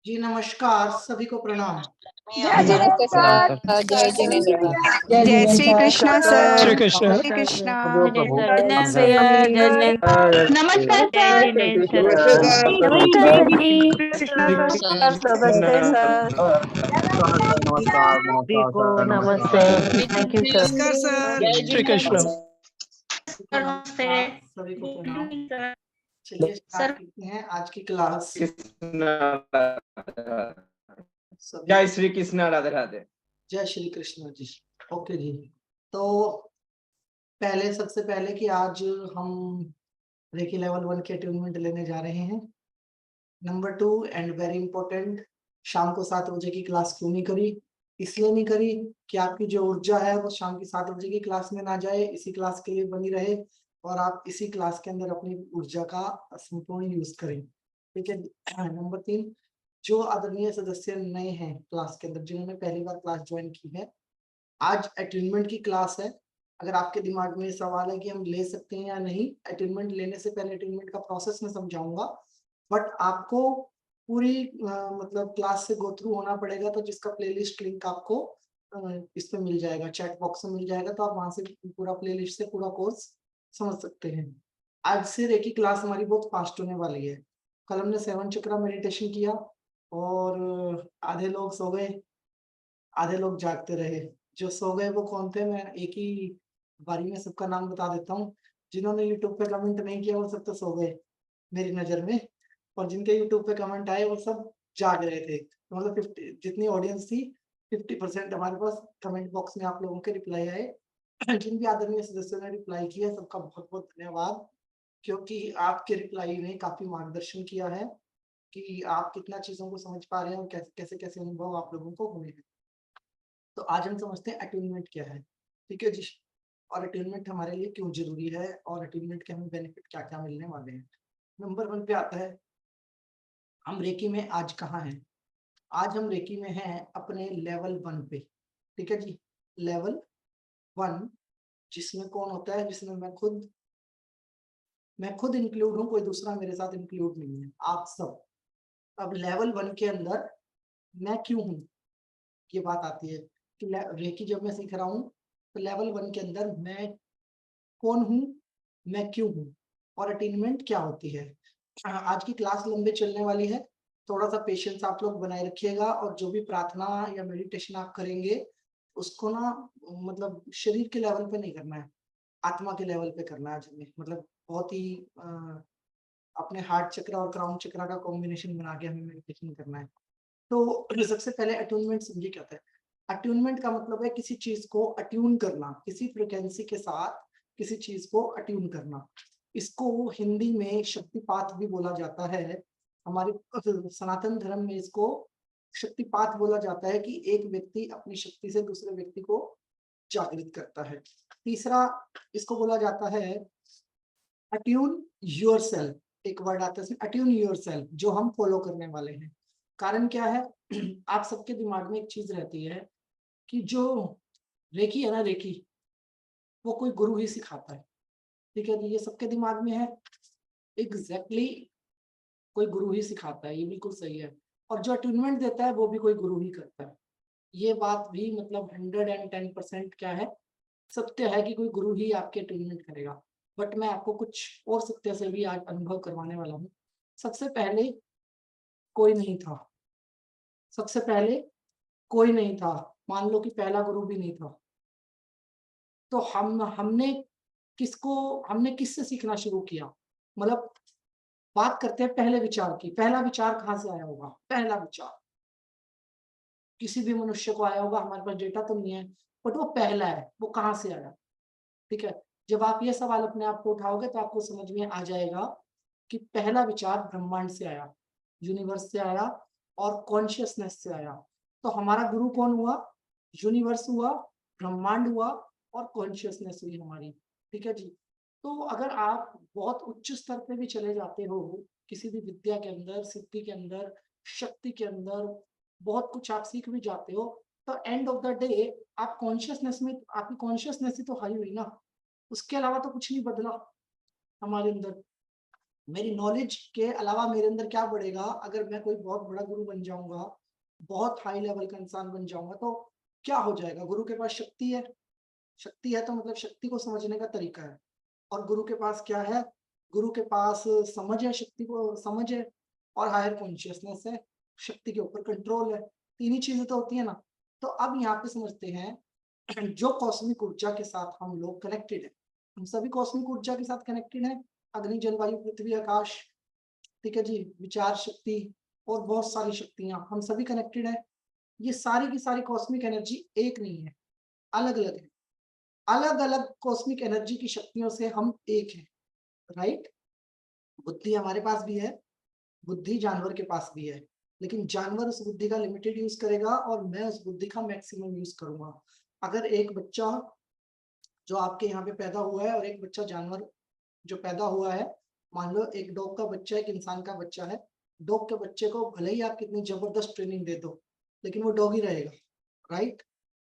जी नमस्कार, सभी को प्रणाम। जय नमस्ते सर, जय जिनेन्द्र। जय श्री कृष्णा सर। श्री कृष्ण। श्री कृष्णा। नमस्कार सर, नमस्ते। Thank you sir. नमस्कार सर। श्री कृष्ण। सभी को प्रणाम। चलिए स्टार्ट करते हैं आज की क्लास। जय श्री कृष्ण, राधे राधे। जय श्री कृष्ण जी। ओके जी, तो सबसे पहले कि आज हम रेकी लेवल 1 के अटेन्मेंट लेने जा रहे हैं। नंबर 2 एंड वेरी इंपॉर्टेंट, शाम को 7 बजे की क्लास क्यों नहीं करी? इसलिए नहीं करी कि आपकी जो ऊर्जा है वो शाम की 7 बजे की क्लास में ना जाए, इसी क्लास के लिए बनी रहे और आप इसी क्लास के अंदर अपनी ऊर्जा का संपूर्ण यूज करें। ठीक है। नंबर 3, जो आदरणीय सदस्य नए हैं क्लास के अंदर, जिन्होंने पहली बार क्लास ज्वाइन की है, आज अटेन्मेंट की क्लास है। अगर आपके दिमाग में सवाल है कि हम ले सकते हैं या नहीं, अटेन्मेंट लेने से पहले अटेन्मेंट का प्रोसेस मैं समझाऊंगा, बट आपको पूरी मतलब क्लास से गो थ्रू होना पड़ेगा। तो जिसका प्लेलिस्ट लिंक आपको इस पे मिल जाएगा, चैट बॉक्स में मिल जाएगा, तो आप वहां से पूरा प्लेलिस्ट से पूरा कोर्स समझ सकते हैं। आज से रेकी क्लास हमारी बहुत फास्ट होने वाली है। कल हमने 7 चक्रा मेडिटेशन किया और आधे लोग सो गए, आधे लोग जागते रहे। जो सो गए वो कौन थे, मैं एक ही बारी में सबका नाम बता देता हूँ। जिन्होंने यूट्यूब पे कमेंट नहीं किया वो सब तो सो गए मेरी नजर में, और जिनके यूट्यूब पे कमेंट आए वो सब जाग रहे थे। तो मतलब 50 जितनी ऑडियंस थी, 50% हमारे पास कमेंट बॉक्स में आप लोगों के रिप्लाई आए। जिन भी आदरणीय सदस्यों ने रिप्लाई किया सबका बहुत बहुत धन्यवाद, क्योंकि आपके रिप्लाई ने काफी मार्गदर्शन किया है कि आप कितना चीजों को समझ पा रहे हैं और कैसे कैसे अनुभव आप लोगों को हुए हैं। तो आज हम समझते हैं अटेन्मेंट क्या है। ठीक है जी, और अटेन्मेंट हमारे लिए क्यों जरूरी है और अटेन्मेंट के हमें बेनिफिट क्या क्या मिलने वाले हैं। नंबर 1 पे आता है, हम रेकी में आज कहाँ हैं? आज हम रेकी में हैं अपने लेवल 1 पे। ठीक है जी, लेवल 1, जिसमें कौन होता है? जिसमें मैं खुद इंक्लूड हूँ, कोई दूसरा मेरे साथ इंक्लूड नहीं है, आप सब। अब लेवल 1 के अंदर मैं क्यों हूँ, ये बात आती है कि रेकी जब मैं सीख रहा हूँ तो लेवल 1 के अंदर मैं कौन हूँ, मैं क्यों हूँ और अटेन्मेंट क्या होती है। आज की क्लास लंबे चलने वाली है, थोड़ा सा पेशेंस आप लोग बनाए रखिएगा। और जो भी प्रार्थना या मेडिटेशन आप करेंगे उसको ना मतलब शरीर के लेवल पे नहीं करना है, आत्मा के लेवल पे करना है। आज हमें मतलब बहुत ही अपने हार्ट चक्र और क्राउन चक्र का कॉम्बिनेशन बना के हमें मेडिटेशन करना है। तो सबसे पहले अट्यूनमेंट समझिए क्या होता है। अट्यूनमेंट का मतलब है किसी चीज को अट्यून करना, किसी फ्रिक्वेंसी के साथ किसी चीज को अट्यून करना। इसको हिंदी में शक्तिपात भी बोला जाता है। हमारे सनातन धर्म में इसको शक्तिपात बोला जाता है कि एक व्यक्ति अपनी शक्ति से दूसरे व्यक्ति को जागृत करता है। तीसरा इसको बोला जाता है अट्यून योरसेल्फ। एक वर्ड आता है इसमें, अट्यून योरसेल्फ, जो हम फॉलो करने वाले हैं। कारण क्या है? आप सबके दिमाग में एक चीज रहती है कि जो रेकी है ना, रेकी वो कोई गुरु ही सिखाता है। ठीक है, ये सबके दिमाग में है एग्जैक्टली, कोई गुरु ही सिखाता है, ये बिल्कुल सही है। और जो अट्यूनमेंट देता है वो भी कोई गुरु ही करता है। ये बात भी मतलब 110% क्या है, सत्य है कि कोई गुरु ही आपके अट्यूनमेंट करेगा। बट मैं आपको कुछ और सत्य से भी आज अनुभव करवाने वाला हूँ। सबसे पहले कोई नहीं था, सबसे पहले कोई नहीं था, मान लो कि पहला गुरु भी नहीं था, तो हमने किससे सीखना शुरू किया? मतलब बात करते हैं पहले विचार की। पहला विचार कहाँ से आया होगा? पहला विचार किसी भी मनुष्य को आया होगा, हमारे पास डेटा तो नहीं है, बट वो पहला है, वो कहाँ से आया? ठीक है, जब आप ये सवाल अपने आप को उठाओगे तो आपको समझ में आ जाएगा कि पहला विचार ब्रह्मांड से आया, यूनिवर्स से आया और कॉन्शियसनेस से आया। तो हमारा गुरु कौन हुआ? यूनिवर्स हुआ, ब्रह्मांड हुआ और कॉन्शियसनेस हुई हमारी। ठीक है जी। तो अगर आप बहुत उच्च स्तर पे भी चले जाते हो, किसी भी विद्या के अंदर, सिद्धि के अंदर, शक्ति के अंदर, बहुत कुछ आप सीख भी जाते हो, तो एंड ऑफ द डे आप कॉन्शियसनेस में, आपकी कॉन्शियसनेस ही तो हाई हुई ना, उसके अलावा तो कुछ नहीं बदला हमारे अंदर। मेरी नॉलेज के अलावा मेरे अंदर क्या बढ़ेगा, अगर मैं कोई बहुत बड़ा गुरु बन जाऊंगा, बहुत हाई लेवल का इंसान बन जाऊंगा, तो क्या हो जाएगा? गुरु के पास शक्ति है, शक्ति है तो मतलब शक्ति को समझने का तरीका है। और गुरु के पास क्या है? गुरु के पास समझ है, शक्ति को समझ है, और हायर कॉन्शियसनेस है, शक्ति के ऊपर कंट्रोल है। तीन ही चीजें तो होती है ना। तो अब यहाँ पे समझते हैं जो कॉस्मिक ऊर्जा के साथ हम लोग कनेक्टेड है, हम सभी कॉस्मिक ऊर्जा के साथ कनेक्टेड है। अग्नि, जल, वायु, पृथ्वी, आकाश, ठीक है जी, विचार शक्ति और बहुत सारी शक्तियां, हम सभी कनेक्टेड है। ये सारी की सारी कॉस्मिक एनर्जी एक नहीं है, अलग अलग है। अलग अलग कॉस्मिक एनर्जी की शक्तियों से हम एक हैं, राइट। बुद्धि हमारे पास भी है, बुद्धि जानवर के पास भी है, लेकिन जानवर उस बुद्धि का लिमिटेड यूज करेगा और मैं उस बुद्धि का मैक्सिमम यूज करूंगा। अगर एक बच्चा जो आपके यहाँ पे पैदा हुआ है और एक बच्चा जानवर जो पैदा हुआ है, मान लो एक डॉग का बच्चा एक इंसान का बच्चा है, डॉग के बच्चे को भले ही आप कितनी जबरदस्त ट्रेनिंग दे दो, लेकिन वो डॉग ही रहेगा, राइट।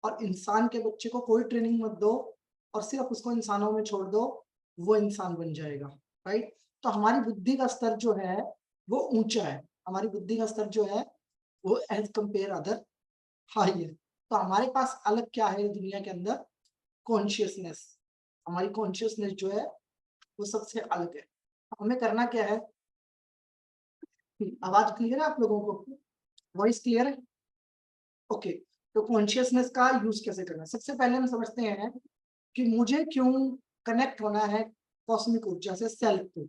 और इंसान के बच्चे को कोई ट्रेनिंग मत दो और सिर्फ उसको इंसानों में छोड़ दो, वो इंसान बन जाएगा, राइट। तो हमारी बुद्धि का स्तर जो है वो ऊंचा है, हमारी बुद्धि का स्तर जो है वो एज कंपेयर अदर हाई है। तो हमारे पास अलग क्या है दुनिया के अंदर? कॉन्शियसनेस। हमारी कॉन्शियसनेस जो है वो सबसे अलग है। हमें करना क्या है? आवाज क्लियर है आप लोगों को? वॉइस क्लियर है? ओके। तो कॉन्शियसनेस का यूज कैसे करना है? सबसे पहले हम समझते हैं कि मुझे क्यों कनेक्ट होना है कॉस्मिक ऊर्जा से, सेल्फ को।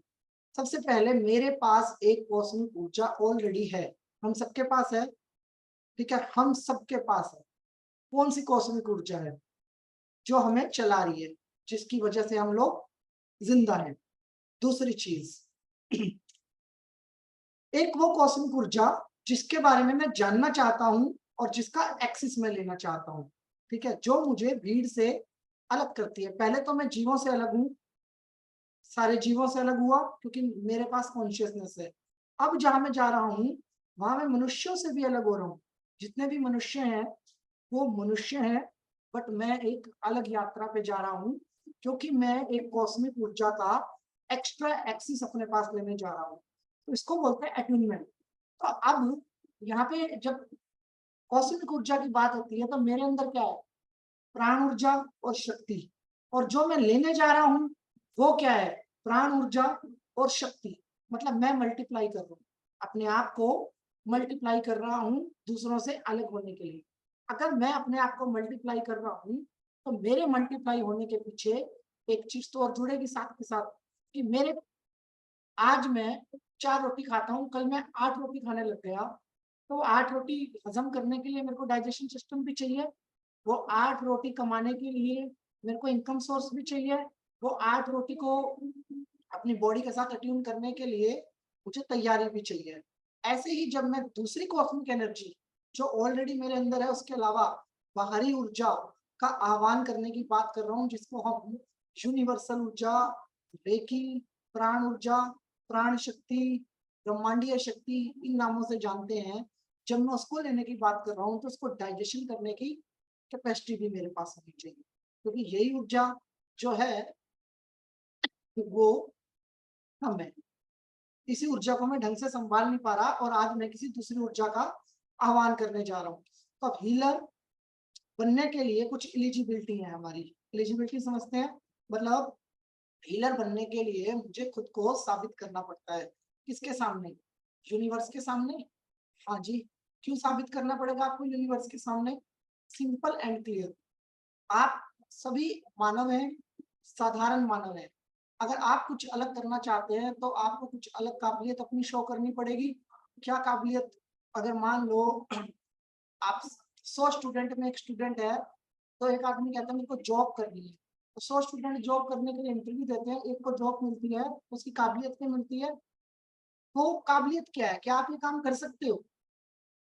सबसे पहले मेरे पास एक कॉस्मिक ऊर्जा ऑलरेडी है, हम सबके पास है, ठीक है, हम सबके पास है। कौन सी कॉस्मिक ऊर्जा है? जो हमें चला रही है, जिसकी वजह से हम लोग जिंदा हैं। दूसरी चीज, एक वो कॉस्मिक ऊर्जा जिसके बारे में मैं जानना चाहता हूं और जिसका एक्सेस में लेना चाहता हूं, ठीक है, जो मुझे भीड़ से अलग करती है। पहले तो मैं जीवों से अलग हूं, सारे जीवों से अलग हुआ क्योंकि मेरे पास कॉन्शियसनेस है। अब जहां मैं जा रहा हूं वहां मैं मनुष्यों से भी अलग हो रहा हूँ। जितने भी मनुष्य हैं वो मनुष्य हैं, बट मैं एक अलग यात्रा पे जा रहा हूँ क्योंकि मैं एक कॉस्मिक ऊर्जा का एक्स्ट्रा एक्सिस अपने पास लेने जा रहा हूँ। तो इसको बोलते हैं अटूनमेंट। तो अब यहाँ पे जब कॉस्मिक ऊर्जा की बात होती है तो मेरे अंदर क्या है? प्राण ऊर्जा और शक्ति। और जो मैं लेने जा रहा हूँ वो क्या है? प्राण ऊर्जा और शक्ति। मतलब मैं मल्टीप्लाई कर रहा हूँ अपने आप को, मल्टीप्लाई कर रहा हूँ दूसरों से अलग होने के लिए। अगर मैं अपने आप को मल्टीप्लाई कर रहा हूँ तो मेरे मल्टीप्लाई होने के पीछे एक चीज तो और जुड़ेगी साथ के साथ, कि मेरे आज मैं 4 रोटी खाता हूँ, कल मैं 8 रोटी खाने लग गया, तो 8 रोटी हजम करने के लिए मेरे को डाइजेशन सिस्टम भी चाहिए, वो 8 रोटी कमाने के लिए मेरे को इनकम सोर्स भी चाहिए, वो 8 रोटी को अपनी बॉडी के साथ अट्यून करने के लिए मुझे तैयारी भी चाहिए। ऐसे ही जब मैं दूसरी कॉस्मिक एनर्जी जो ऑलरेडी मेरे अंदर है उसके अलावा बाहरी ऊर्जा का आह्वान करने की बात कर रहा हूँ, जिसको हम यूनिवर्सल ऊर्जा, रेकी, प्राण ऊर्जा, प्राण शक्ति, ब्रह्मांडीय शक्ति, इन नामों से जानते हैं। जब मैं उसको लेने की बात कर रहा हूँ तो उसको डाइजेशन करने की कैपेसिटी भी मेरे पास होनी चाहिए, क्योंकि यही ऊर्जा जो है वो हम है। इसी ऊर्जा को मैं ढंग से संभाल नहीं पा रहा और आज मैं किसी दूसरी ऊर्जा का आह्वान करने जा रहा हूँ। तो अब हीलर बनने के लिए कुछ एलिजिबिलिटी है हमारी। एलिजिबिलिटी समझते हैं? मतलब हीलर बनने के लिए मुझे खुद को साबित करना पड़ता है। किसके सामने? यूनिवर्स के सामने। हाँ जी। क्यों साबित करना पड़ेगा आपको यूनिवर्स के सामने? Simple and clear. आप सभी मानव हैं, साधारण मानव हैं। अगर आप कुछ अलग करना चाहते हैं तो आपको कुछ अलग काबिलियत अपनी शो करनी पड़ेगी। क्या काबिलियत? अगर मान लो आप 100 स्टूडेंट में एक स्टूडेंट है, तो एक आदमी कहता है मेरे को जॉब करनी है, तो 100 स्टूडेंट जॉब करने के लिए इंटरव्यू देते हैं, एक को जॉब मिलती है, उसकी काबिलियत क्या मिलती है? वो काबिलियत क्या है? क्या आप ये काम कर सकते हो?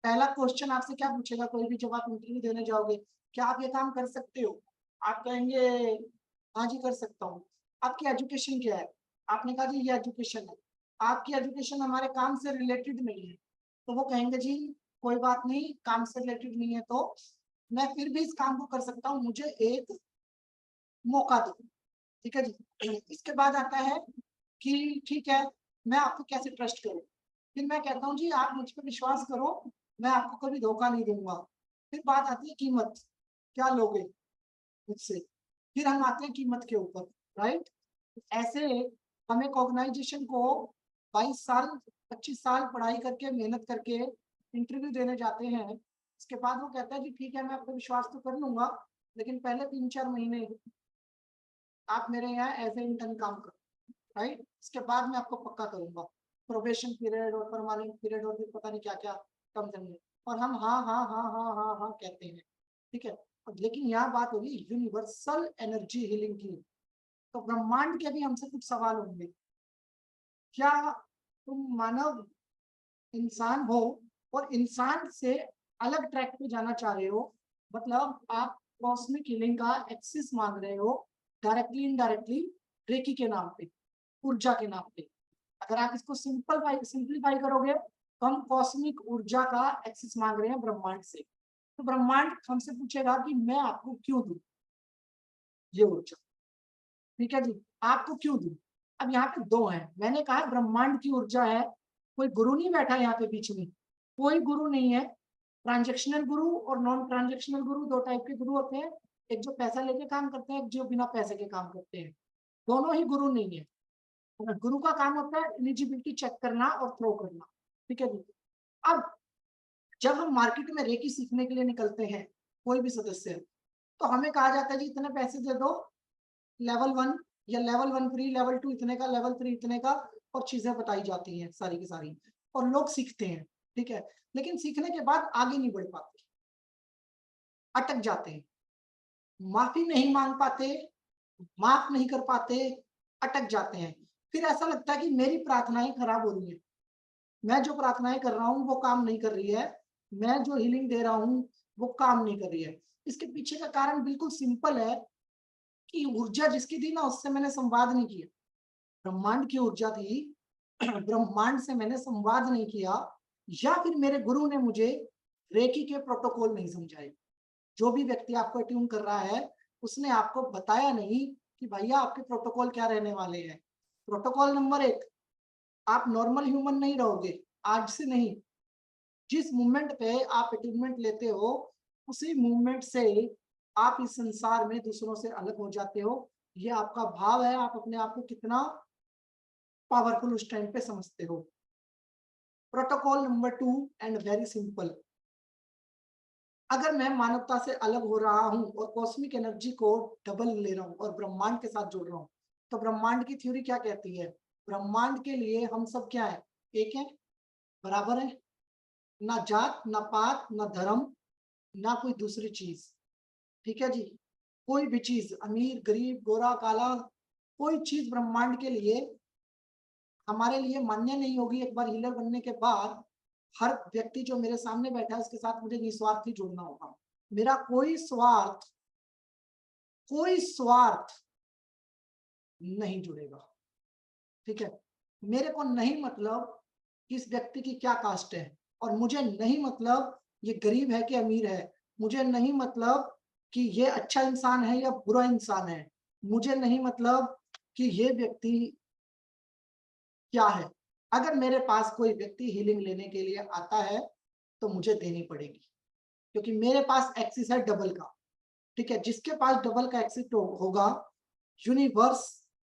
पहला क्वेश्चन आपसे क्या पूछेगा कोई भी जब आप इंटरव्यू देने जाओगे? क्या आप ये काम कर सकते हो? आप कहेंगे हाँ जी कर सकता हूँ। आपकी एजुकेशन क्या है? आपने कहा जी ये एजुकेशन है। आपकी एजुकेशन हमारे काम से रिलेटेड नहीं है, तो वो कहेंगे जी कोई बात नहीं, काम से रिलेटेड नहीं है तो मैं फिर भी इस काम को कर सकता हूँ, मुझे एक मौका दो। ठीक है जी। इसके बाद आता है कि ठीक है मैं आपको कैसे ट्रस्ट करूं? फिर मैं कहता हूँ जी आप मुझ पर विश्वास करो, मैं आपको कभी धोखा नहीं दूंगा। फिर बात आती है कीमत, क्या लोगे मुझसे? फिर हम आते हैं कीमत के ऊपर, राइट? ऐसे हम एक ऑर्गेनाइजेशन को 22 साल 25 साल पढ़ाई करके मेहनत करके इंटरव्यू देने जाते हैं। इसके बाद वो कहता है कि ठीक है मैं आपको विश्वास तो कर लूंगा, लेकिन पहले 3-4 महीने आप मेरे यहाँ एज ए इंटर्न काम करो, राइट? इसके बाद मैं आपको पक्का करूंगा। प्रोबेशन पीरियड और परमानेंट पीरियड और भी पता नहीं क्या क्या कम करेंगे, और हम हाँ हाँ हाँ हाँ हाँ हाँ कहते हैं, ठीक है। लेकिन यहाँ बात होगी यूनिवर्सल एनर्जी हीलिंग की। तो ब्रह्मांड के भी हमसे कुछ सवाल होंगे। क्या तुम मानव इंसान हो और इंसान से अलग ट्रैक पे जाना चाह रहे हो? मतलब आप कॉस्मिक हीलिंग का एक्सेस मांग रहे हो डायरेक्टली इनडायरेक्टली रेकी के नाम पे, ऊर्जा के नाम पे। अगर आप इसको सिंपलीफाई करोगे तो हम कॉस्मिक ऊर्जा का एक्सेस मांग रहे हैं ब्रह्मांड से। तो ब्रह्मांड हमसे पूछेगा कि मैं आपको क्यों दूं ये ऊर्जा, ठीक है जी, आपको क्यों दूं? अब यहाँ पे दो हैं, मैंने कहा ब्रह्मांड की ऊर्जा है, कोई गुरु नहीं बैठा यहाँ पे बीच में, कोई गुरु नहीं है। ट्रांजेक्शनल गुरु और नॉन ट्रांजेक्शनल गुरु दो टाइप के गुरु होते हैं, एक जो पैसा लेके काम करते हैं, एक जो बिना पैसे के काम करते हैं। दोनों ही गुरु नहीं है। गुरु का काम होता है एलिजिबिलिटी चेक करना और थ्रो करना, ठीक है जी। अब जब हम मार्केट में रेकी सीखने के लिए निकलते हैं, कोई भी सदस्य, तो हमें कहा जाता है जी इतने पैसे दे दो, लेवल 1 या लेवल 1 फ्री, लेवल 2 इतने का, लेवल 3 इतने का, और चीजें बताई जाती हैं सारी की सारी, और लोग सीखते हैं, ठीक है। लेकिन सीखने के बाद आगे नहीं बढ़ पाते, अटक जाते हैं, माफी नहीं मांग पाते, माफ नहीं कर पाते, अटक जाते हैं। फिर ऐसा लगता है कि मेरी प्रार्थनाएं खराब हो रही है, मैं जो प्रार्थनाएं कर रहा हूँ वो काम नहीं कर रही है, मैं जो हीलिंग दे रहा हूँ वो काम नहीं कर रही है। इसके पीछे का कारण बिल्कुल सिंपल है कि ऊर्जा जिसकी थी ना उससे मैंने संवाद नहीं किया। ब्रह्मांड की ऊर्जा थी, ब्रह्मांड से मैंने संवाद नहीं किया, या फिर मेरे गुरु ने मुझे रेकी के प्रोटोकॉल नहीं समझाए। जो भी व्यक्ति आपको ट्यून कर रहा है उसने आपको बताया नहीं कि भैया आपके प्रोटोकॉल क्या रहने वाले हैं। प्रोटोकॉल नंबर 1, आप नॉर्मल ह्यूमन नहीं रहोगे आज से नहीं। जिस मूवमेंट पे आप अटेनमेंट लेते हो उसी मूवमेंट से आप इस संसार में दूसरों से अलग हो जाते हो। ये आपका भाव है, आप अपने आप को कितना पावरफुल उस टाइम पे समझते हो। Protocol number 2 and very simple, अगर मैं मानवता से अलग हो रहा हूं और कॉस्मिक एनर्जी को डबल ले रहा हूं और ब्रह्मांड के साथ जोड़ रहा हूं, तो ब्रह्मांड की थ्योरी क्या कहती है? ब्रह्मांड के लिए हम सब क्या है? एक है, बराबर है, ना जात ना पात ना धर्म ना कोई दूसरी चीज, ठीक है जी। कोई भी चीज, अमीर गरीब गोरा काला, कोई चीज ब्रह्मांड के लिए हमारे लिए मान्य नहीं होगी। एक बार हीलर बनने के बाद हर व्यक्ति जो मेरे सामने बैठा है उसके साथ मुझे निस्वार्थी जुड़ना होगा। मेरा कोई स्वार्थ नहीं जुड़ेगा, ठीक है। मेरे को नहीं मतलब इस व्यक्ति की क्या कास्ट है, और मुझे नहीं मतलब ये गरीब है कि अमीर है, मुझे नहीं मतलब कि ये अच्छा इंसान है या बुरा इंसान है, मुझे नहीं मतलब कि ये व्यक्ति क्या है। अगर मेरे पास कोई व्यक्ति हीलिंग लेने के लिए आता है तो मुझे देनी पड़ेगी, क्योंकि मेरे पास एक्सिस है डबल का, ठीक है। जिसके पास डबल का एक्सिस होगा यूनिवर्स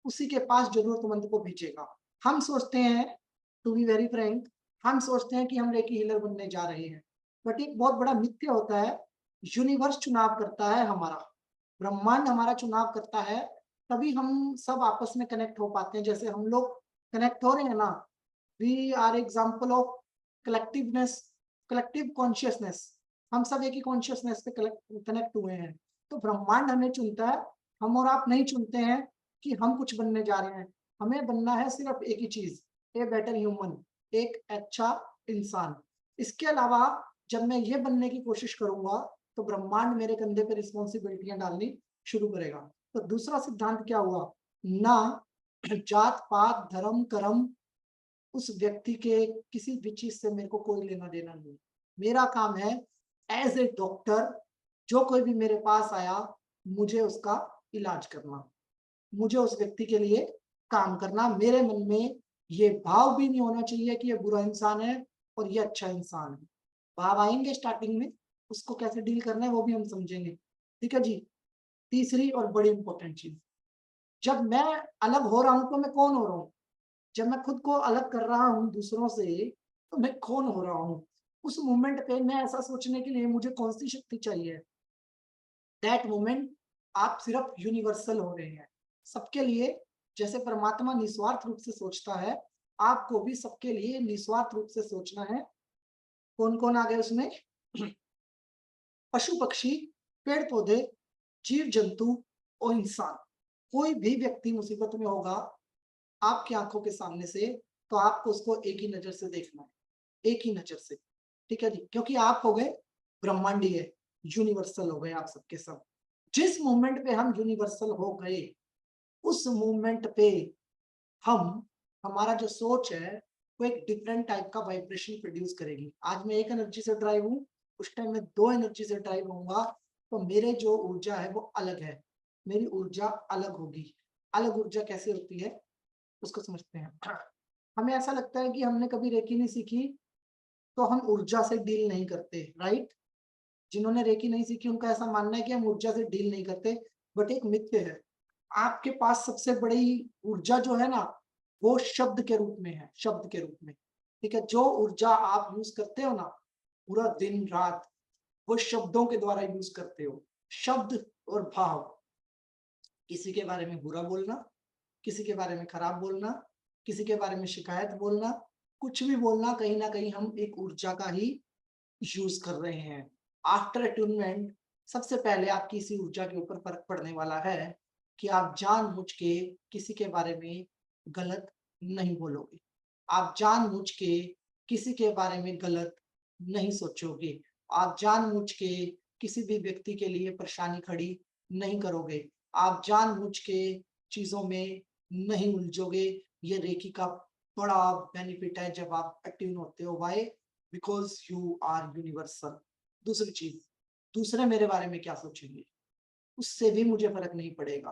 उसी के पास जरूरतमंद को भेजेगा। हम सोचते हैं, टू बी वेरी फ्रैंक, हम सोचते हैं कि हम रेकी हीलर बनने जा रहे हैं, बट एक बहुत बड़ा मिथ्या होता है। यूनिवर्स चुनाव करता है हमारा, ब्रह्मांड हमारा चुनाव करता है, तभी हम सब आपस में कनेक्ट हो पाते हैं। जैसे हम लोग कनेक्ट हो रहे हैं ना, we are example of collectiveness, collective consciousness, हम सब एक ही कॉन्शियसनेस पे कनेक्ट हुए हैं। तो ब्रह्मांड हमें चुनता है, हम और आप नहीं चुनते हैं कि हम कुछ बनने जा रहे हैं। हमें बनना है सिर्फ एक ही चीज, ए बेटर ह्यूमन, एक अच्छा इंसान। इसके अलावा जब मैं ये बनने की कोशिश करूंगा तो ब्रह्मांड मेरे कंधे पे रिस्पॉन्सिबिलिटियां डालनी शुरू करेगा। तो दूसरा सिद्धांत क्या हुआ? ना जात पात धर्म कर्म उस व्यक्ति के किसी भी चीज से मेरे को कोई लेना देना नहीं। मेरा काम है एज ए डॉक्टर, जो कोई भी मेरे पास आया मुझे उसका इलाज करना, मुझे उस व्यक्ति के लिए काम करना। मेरे मन में ये भाव भी नहीं होना चाहिए कि ये बुरा इंसान है और ये अच्छा इंसान है। भाव आएंगे स्टार्टिंग में, उसको कैसे डील करना है वो भी हम समझेंगे। ठीक है जी। तीसरी और बड़ी इंपॉर्टेंट चीज, जब मैं अलग हो रहा हूं तो मैं कौन हो रहा हूँ? जब मैं खुद को अलग कर रहा हूँ दूसरों से तो मैं कौन हो रहा हूँ? उस मोमेंट पे मैं ऐसा सोचने के लिए मुझे कौन सी शक्ति चाहिए? दैट मोमेंट आप सिर्फ यूनिवर्सल हो रहे हैं सबके लिए। जैसे परमात्मा निस्वार्थ रूप से सोचता है, आपको भी सबके लिए निस्वार्थ रूप से सोचना है। कौन कौन आ गए उसमें? पशु पक्षी, पेड़ पौधे, जीव जंतु और इंसान। कोई भी व्यक्ति मुसीबत में होगा आपकी आंखों के सामने से, तो आपको उसको एक ही नजर से देखना है, एक ही नजर से। ठीक है जी, क्योंकि आप हो गए ब्रह्मांडीय, यूनिवर्सल हो गए आप सबके सब। जिस मोमेंट पे हम यूनिवर्सल हो गए, उस मोमेंट पे हम, हमारा जो सोच है वो एक डिफरेंट टाइप का वाइब्रेशन प्रोड्यूस करेगी। आज मैं एक एनर्जी से ड्राइव हूँ, उस टाइम में 2 एनर्जी से ड्राइव होऊंगा, तो मेरे जो ऊर्जा है वो अलग है, मेरी ऊर्जा अलग होगी। अलग ऊर्जा कैसे होती है उसको समझते हैं। हमें ऐसा लगता है कि हमने कभी रेकी नहीं सीखी तो हम ऊर्जा से डील नहीं करते, राइट? जिन्होंने रेकी नहीं सीखी उनका ऐसा मानना है कि हम ऊर्जा से डील नहीं करते, बट एक मिथ्य है। आपके पास सबसे बड़ी ऊर्जा जो है ना, वो शब्द के रूप में है, शब्द के रूप में। ठीक है, जो ऊर्जा आप यूज करते हो ना पूरा दिन रात, वो शब्दों के द्वारा यूज करते हो। शब्द और भाव, किसी के बारे में बुरा बोलना, किसी के बारे में खराब बोलना, किसी के बारे में शिकायत बोलना, कुछ भी बोलना, कहीं ना कहीं हम एक ऊर्जा का ही यूज कर रहे हैं। आफ्टर अट्यूनमेंट सबसे पहले आपकी इसी ऊर्जा के ऊपर फर्क पड़ने वाला है कि आप जानबूझ के किसी के बारे में गलत नहीं बोलोगे, आप जानबूझ के किसी के बारे में गलत नहीं सोचोगे, आप जानबूझ के किसी भी व्यक्ति के लिए परेशानी खड़ी नहीं करोगे, आप जानबूझ के चीजों में नहीं उलझोगे। ये रेकी का बड़ा बेनिफिट है जब आप अट्यून होते हो। Why? Because you are universal. दूसरी चीज, दूसरे मेरे बारे में क्या सोचेंगे उससे भी मुझे फर्क नहीं पड़ेगा,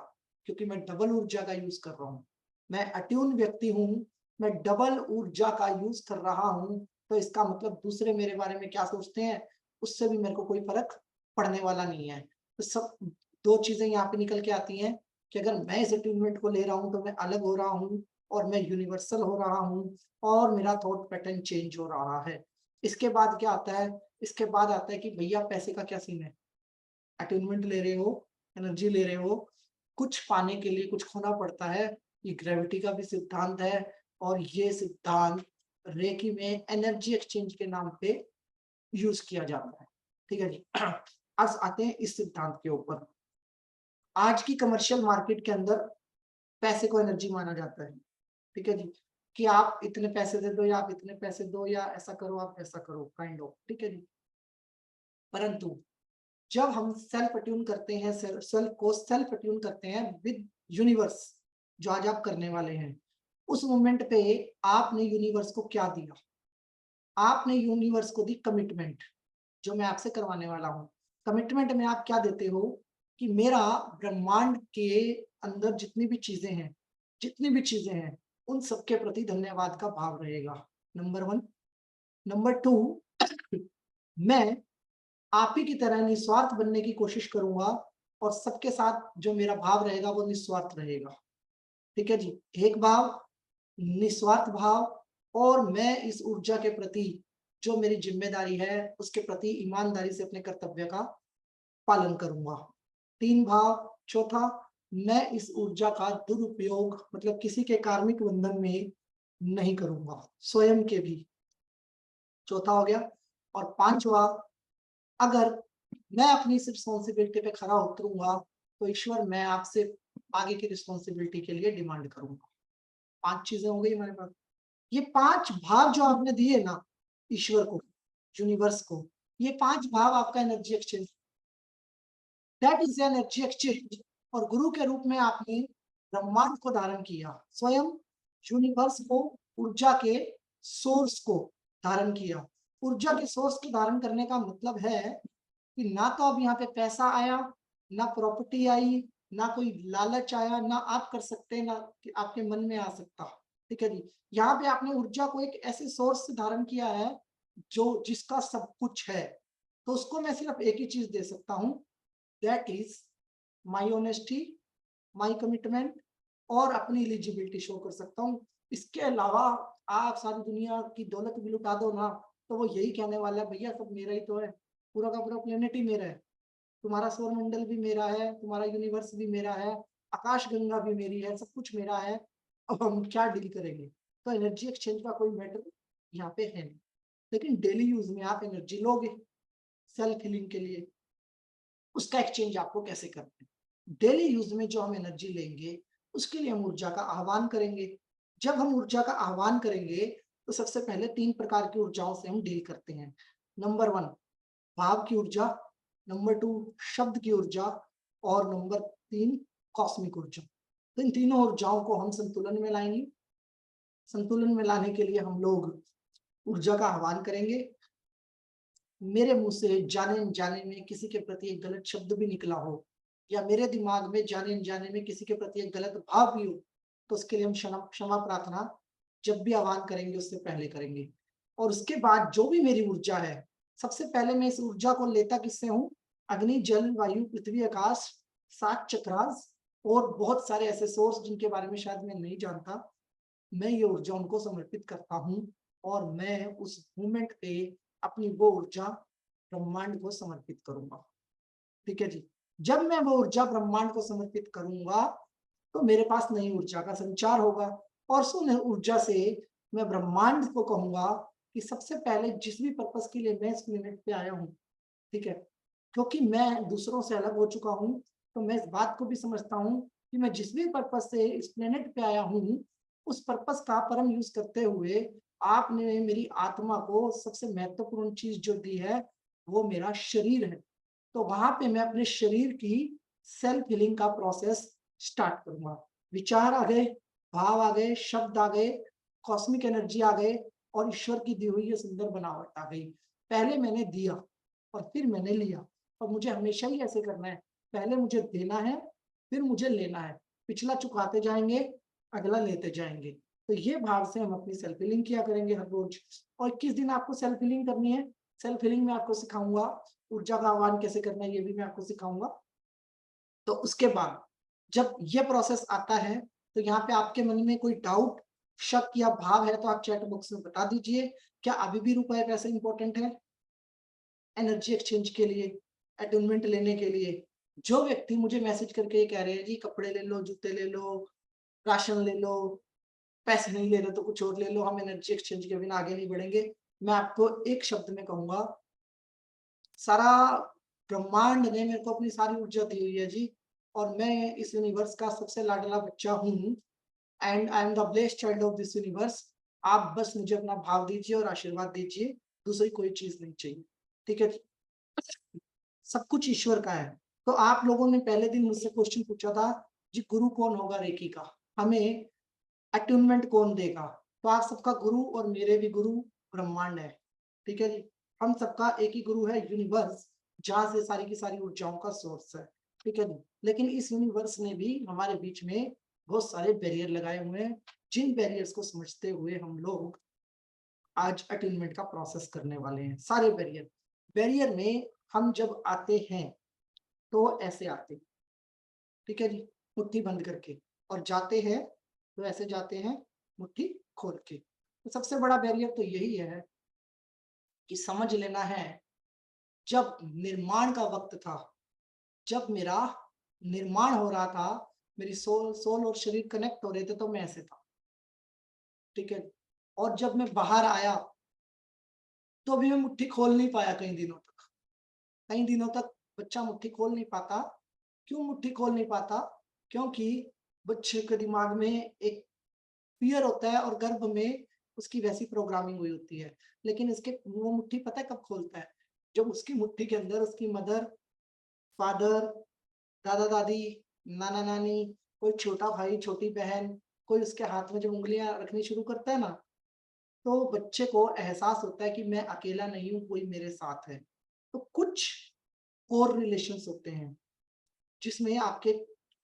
क्योंकि मैं डबल ऊर्जा का यूज कर रहा हूँ। मैं अट्यून व्यक्ति हूँ, मैं डबल ऊर्जा का यूज कर रहा हूँ, तो इसका मतलब दूसरे मेरे बारे में क्या सोचते हैं उससे भी मेरे को कोई फर्क पड़ने वाला नहीं है। तो सब दो चीजें यहाँ पे निकल के आती हैं कि अगर मैं इस अट्यूनमेंट को ले रहा हूँ तो मैं अलग हो रहा हूँ और मैं यूनिवर्सल हो रहा हूँ और मेरा थॉट पैटर्न चेंज हो रहा है। इसके बाद क्या आता है? इसके बाद आता है कि भैया पैसे का क्या सीन है? अटेनमेंट ले रहे हो, एनर्जी ले रहे हो, कुछ पाने के लिए कुछ खोना पड़ता है। ये ग्रेविटी का भी सिद्धांत है और ये सिद्धांत रेकी में एनर्जी एक्सचेंज के नाम पे यूज किया जाता है। ठीक है जी। आज आते हैं इस सिद्धांत के ऊपर। आज की कमर्शियल मार्केट के अंदर पैसे को एनर्जी माना जाता है। ठीक है जी, कि आप इतने पैसे दे दो या आप इतने पैसे दो या ऐसा करो आप ऐसा करो, काइंड ऑफ। ठीक है जी। परंतु जब हम सेल्फ अट्यून करते हैं, सेल्फ को सेल्फ अट्यून करते हैं विद यूनिवर्स, जो आज आप करने वाले हैं, उस मोमेंट पे आपने यूनिवर्स को क्या दिया? आपने यूनिवर्स को दी कमिटमेंट, जो मैं आपसे करवाने वाला हूँ। कमिटमेंट में आप क्या देते हो कि मेरा ब्रह्मांड के अंदर जितनी भी चीजें हैं, जितनी भी चीजें हैं, उन सबके प्रति धन्यवाद का भाव रहेगा, नंबर 1। नंबर 2, मैं आप ही की तरह निस्वार्थ बनने की कोशिश करूंगा और सबके साथ जो मेरा भाव रहेगा वो निस्वार्थ रहेगा। ठीक है जी, एक भाव, निस्वार्थ भाव, और मैं इस ऊर्जा के प्रति जो मेरी जिम्मेदारी है उसके प्रति ईमानदारी से अपने कर्तव्य का पालन करूंगा। 3 भाव। चौथा, मैं इस ऊर्जा का दुरुपयोग मतलब किसी के कार्मिक बंधन में नहीं करूंगा, स्वयं के भी। चौथा हो गया। और 5वां, अगर मैं अपनी इस रिस्पॉन्सिबिलिटी पे खरा उतरूंगा तो ईश्वर मैं आपसे आगे की रिस्पॉन्सिबिलिटी के लिए डिमांड करूंगा। 5 चीजें हो गई हमारे पास। ये 5 भाव जो आपने दिए ना ईश्वर को, यूनिवर्स को, ये 5 भाव आपका energy exchange, that is energy exchange. और गुरु के रूप में आपने ब्रह्मांड को धारण किया, स्वयं यूनिवर्स को, ऊर्जा के सोर्स को धारण किया। ऊर्जा के सोर्स को धारण करने का मतलब है कि ना तो अब यहाँ पे पैसा आया, ना प्रॉपर्टी आई, ना कोई लालच आया, ना आप कर सकते, ना कि आपके मन में आ सकता। ठीक है जी। यहाँ पे आपने ऊर्जा को एक ऐसे सोर्स से धारण किया है जो जिसका सब कुछ है, तो उसको मैं सिर्फ एक ही चीज दे सकता हूँ, that is my honesty, my commitment और अपनी एलिजिबिलिटी शो कर सकता हूँ। इसके अलावा आप सारी दुनिया की दौलत भी लुटा दो ना, तो वो यही कहने वाला है भैया सब मेरा ही तो है, पूरा का पूरा प्लेनेट ही मेरा है, तुम्हारा सौर मंडल भी मेरा है, तुम्हारा यूनिवर्स भी मेरा है, आकाश गंगा भी मेरी है, सब कुछ मेरा है। अब हम क्या डील करेंगे? तो एनर्जी एक्सचेंज का कोई मैटर यहाँ पे है नहीं, लेकिन डेली यूज में आप एनर्जी लोगे सेल्फ हीलिंग के लिए, उसका एक्सचेंज आपको कैसे करना है? डेली यूज में जो हम एनर्जी लेंगे उसके लिए हम ऊर्जा का आह्वान करेंगे। जब हम ऊर्जा का आह्वान करेंगे तो सबसे पहले 3 प्रकार की ऊर्जाओं से हम डील करते हैं। नंबर 1 भाव की ऊर्जा, नंबर 2 शब्द की ऊर्जा और नंबर 3 कॉस्मिक ऊर्जा। तो इन तीनों ऊर्जाओं को हम संतुलन में लाएंगे। संतुलन में लाने के लिए हम लोग ऊर्जा का आह्वान करेंगे। मेरे मुंह से जाने अनजाने में किसी के प्रति एक गलत शब्द भी निकला हो या मेरे दिमाग में जाने अनजाने में किसी के प्रति एक गलत भाव भी हो, तो उसके लिए हम क्षमा प्रार्थना जब भी आह्वान करेंगे उससे पहले करेंगे। और उसके बाद जो भी मेरी ऊर्जा है, सबसे पहले मैं इस ऊर्जा को लेता किससे हूँ? अग्नि, जल, वायु, पृथ्वी, आकाश, 7 चक्रास और बहुत सारे ऐसे सोर्स जिनके बारे में शायद मैं नहीं जानता, मैं ये ऊर्जा उनको समर्पित करता हूँ और मैं उस मोमेंट पे अपनी वो ऊर्जा ब्रह्मांड को समर्पित करूंगा। ठीक है जी। जब मैं वो ऊर्जा ब्रह्मांड को समर्पित करूंगा तो मेरे पास नई ऊर्जा का संचार होगा और उस ऊर्जा से मैं ब्रह्मांड को कहूंगा कि सबसे पहले जिस भी पर्पस के लिए मैं इस प्लेनेट पे आया हूँ, ठीक है, क्योंकि मैं दूसरों से अलग हो चुका हूँ, तो मैं इस बात को भी समझता हूँ कि मैं जिस भी पर्पस से इस प्लेनेट पे आया हूँ उस पर्पस का परम यूज करते हुए आपने मेरी आत्मा को सबसे महत्वपूर्ण चीज जो दी है वो मेरा शरीर है। तो वहां पे मैं अपने शरीर की सेल्फ हीलिंग का प्रोसेस स्टार्ट करूंगा। विचार आ गए, भाव आ गए, शब्द आ गए, कॉस्मिक एनर्जी आ गए और ईश्वर की दी हुई ये सुंदर बनावट आ गई। पहले मैंने दिया और फिर मैंने लिया और मुझे हमेशा ही ऐसे करना है, पहले मुझे देना है फिर मुझे लेना है, पिछला चुकाते जाएंगे अगला लेते जाएंगे। तो ये भाव से हम अपनी सेल्फ हीलिंग किया करेंगे हर रोज। और किस दिन आपको सेल्फ हीलिंग करनी है? सेल्फ हीलिंग में आपको सिखाऊंगा ऊर्जा का आह्वान कैसे करना है, ये भी मैं आपको सिखाऊंगा। तो उसके बाद जब ये प्रोसेस आता है तो यहाँ पे आपके मन में कोई डाउट, शक या भाव है तो आप चैट बॉक्स में बता दीजिए। क्या अभी भी रुपए पैसे इंपॉर्टेंट है एनर्जी एक्सचेंज के लिए, अटूनमेंट लेने के लिए? जो व्यक्ति मुझे मैसेज करके ये कह रहे हैं जी कपड़े ले लो, जूते ले लो, राशन ले लो, पैसे नहीं ले रहे तो कुछ और ले लो, हम एनर्जी एक्सचेंज के बिना आगे नहीं बढ़ेंगे, मैं आपको एक शब्द में कहूंगा, सारा ब्रह्मांड ने मेरे को अपनी सारी ऊर्जा दी हुई है जी और मैं इस यूनिवर्स का सबसे लाडला बच्चा हूँ and I am the blessed child of this universe. आप बस मुझे अपना भाव दीजिए और आशीर्वाद दीजिए, दूसरी कोई चीज नहीं चाहिए। ठीक है, सब कुछ ईश्वर का है। तो आप लोगों ने पहले दिन मुझसे क्वेश्चन पूछा था जी गुरु कौन होगा रेकी का, हमें अट्यूनमेंट कौन देगा? तो आप सबका गुरु और मेरे भी गुरु ब्रह्मांड है। ठीक है जी, हम सबका एक ही गुरु है यूनिवर्स, जहां से सारी की सारी ऊर्जाओं का सोर्स है। ठीक है जी, लेकिन इस यूनिवर्स ने भी हमारे बीच में बहुत सारे बैरियर लगाए हुए हैं, जिन बैरियर्स को समझते हुए हम लोग आज अटेनमेंट का प्रोसेस करने वाले हैं। सारे बैरियर, बैरियर में हम जब आते हैं तो ऐसे आते, ठीक है जी, मुट्ठी बंद करके, और जाते हैं तो ऐसे जाते हैं मुट्ठी खोल के। तो सबसे बड़ा बैरियर तो यही है कि समझ लेना है, जब निर्माण का वक्त था, जब मेरा निर्माण हो रहा था, मेरी सोल और शरीर कनेक्ट हो रहे थे तो मैं ऐसे था। ठीक है, और जब मैं बाहर आया तो अभी मैं मुट्ठी खोल नहीं पाया कई दिनों तक। कई दिनों तक बच्चा मुट्ठी खोल नहीं पाता। क्यों मुट्ठी खोल नहीं पाता? क्योंकि बच्चे के दिमाग में एक फियर होता है और गर्भ में उसकी वैसी प्रोग्रामिंग हुई होती है। लेकिन इसके वो मुट्ठी पता है कब खोलता है? जब उसकी मुट्ठी के अंदर उसकी मदर, फादर, दादा दादी, नाना नानी, कोई छोटा भाई, छोटी बहन, कोई उसके हाथ में जब उंगलियां रखनी शुरू करता है ना, तो बच्चे को एहसास होता है कि मैं अकेला नहीं हूँ, कोई मेरे साथ है। तो कुछ कोर रिलेशंस होते हैं जिसमें आपके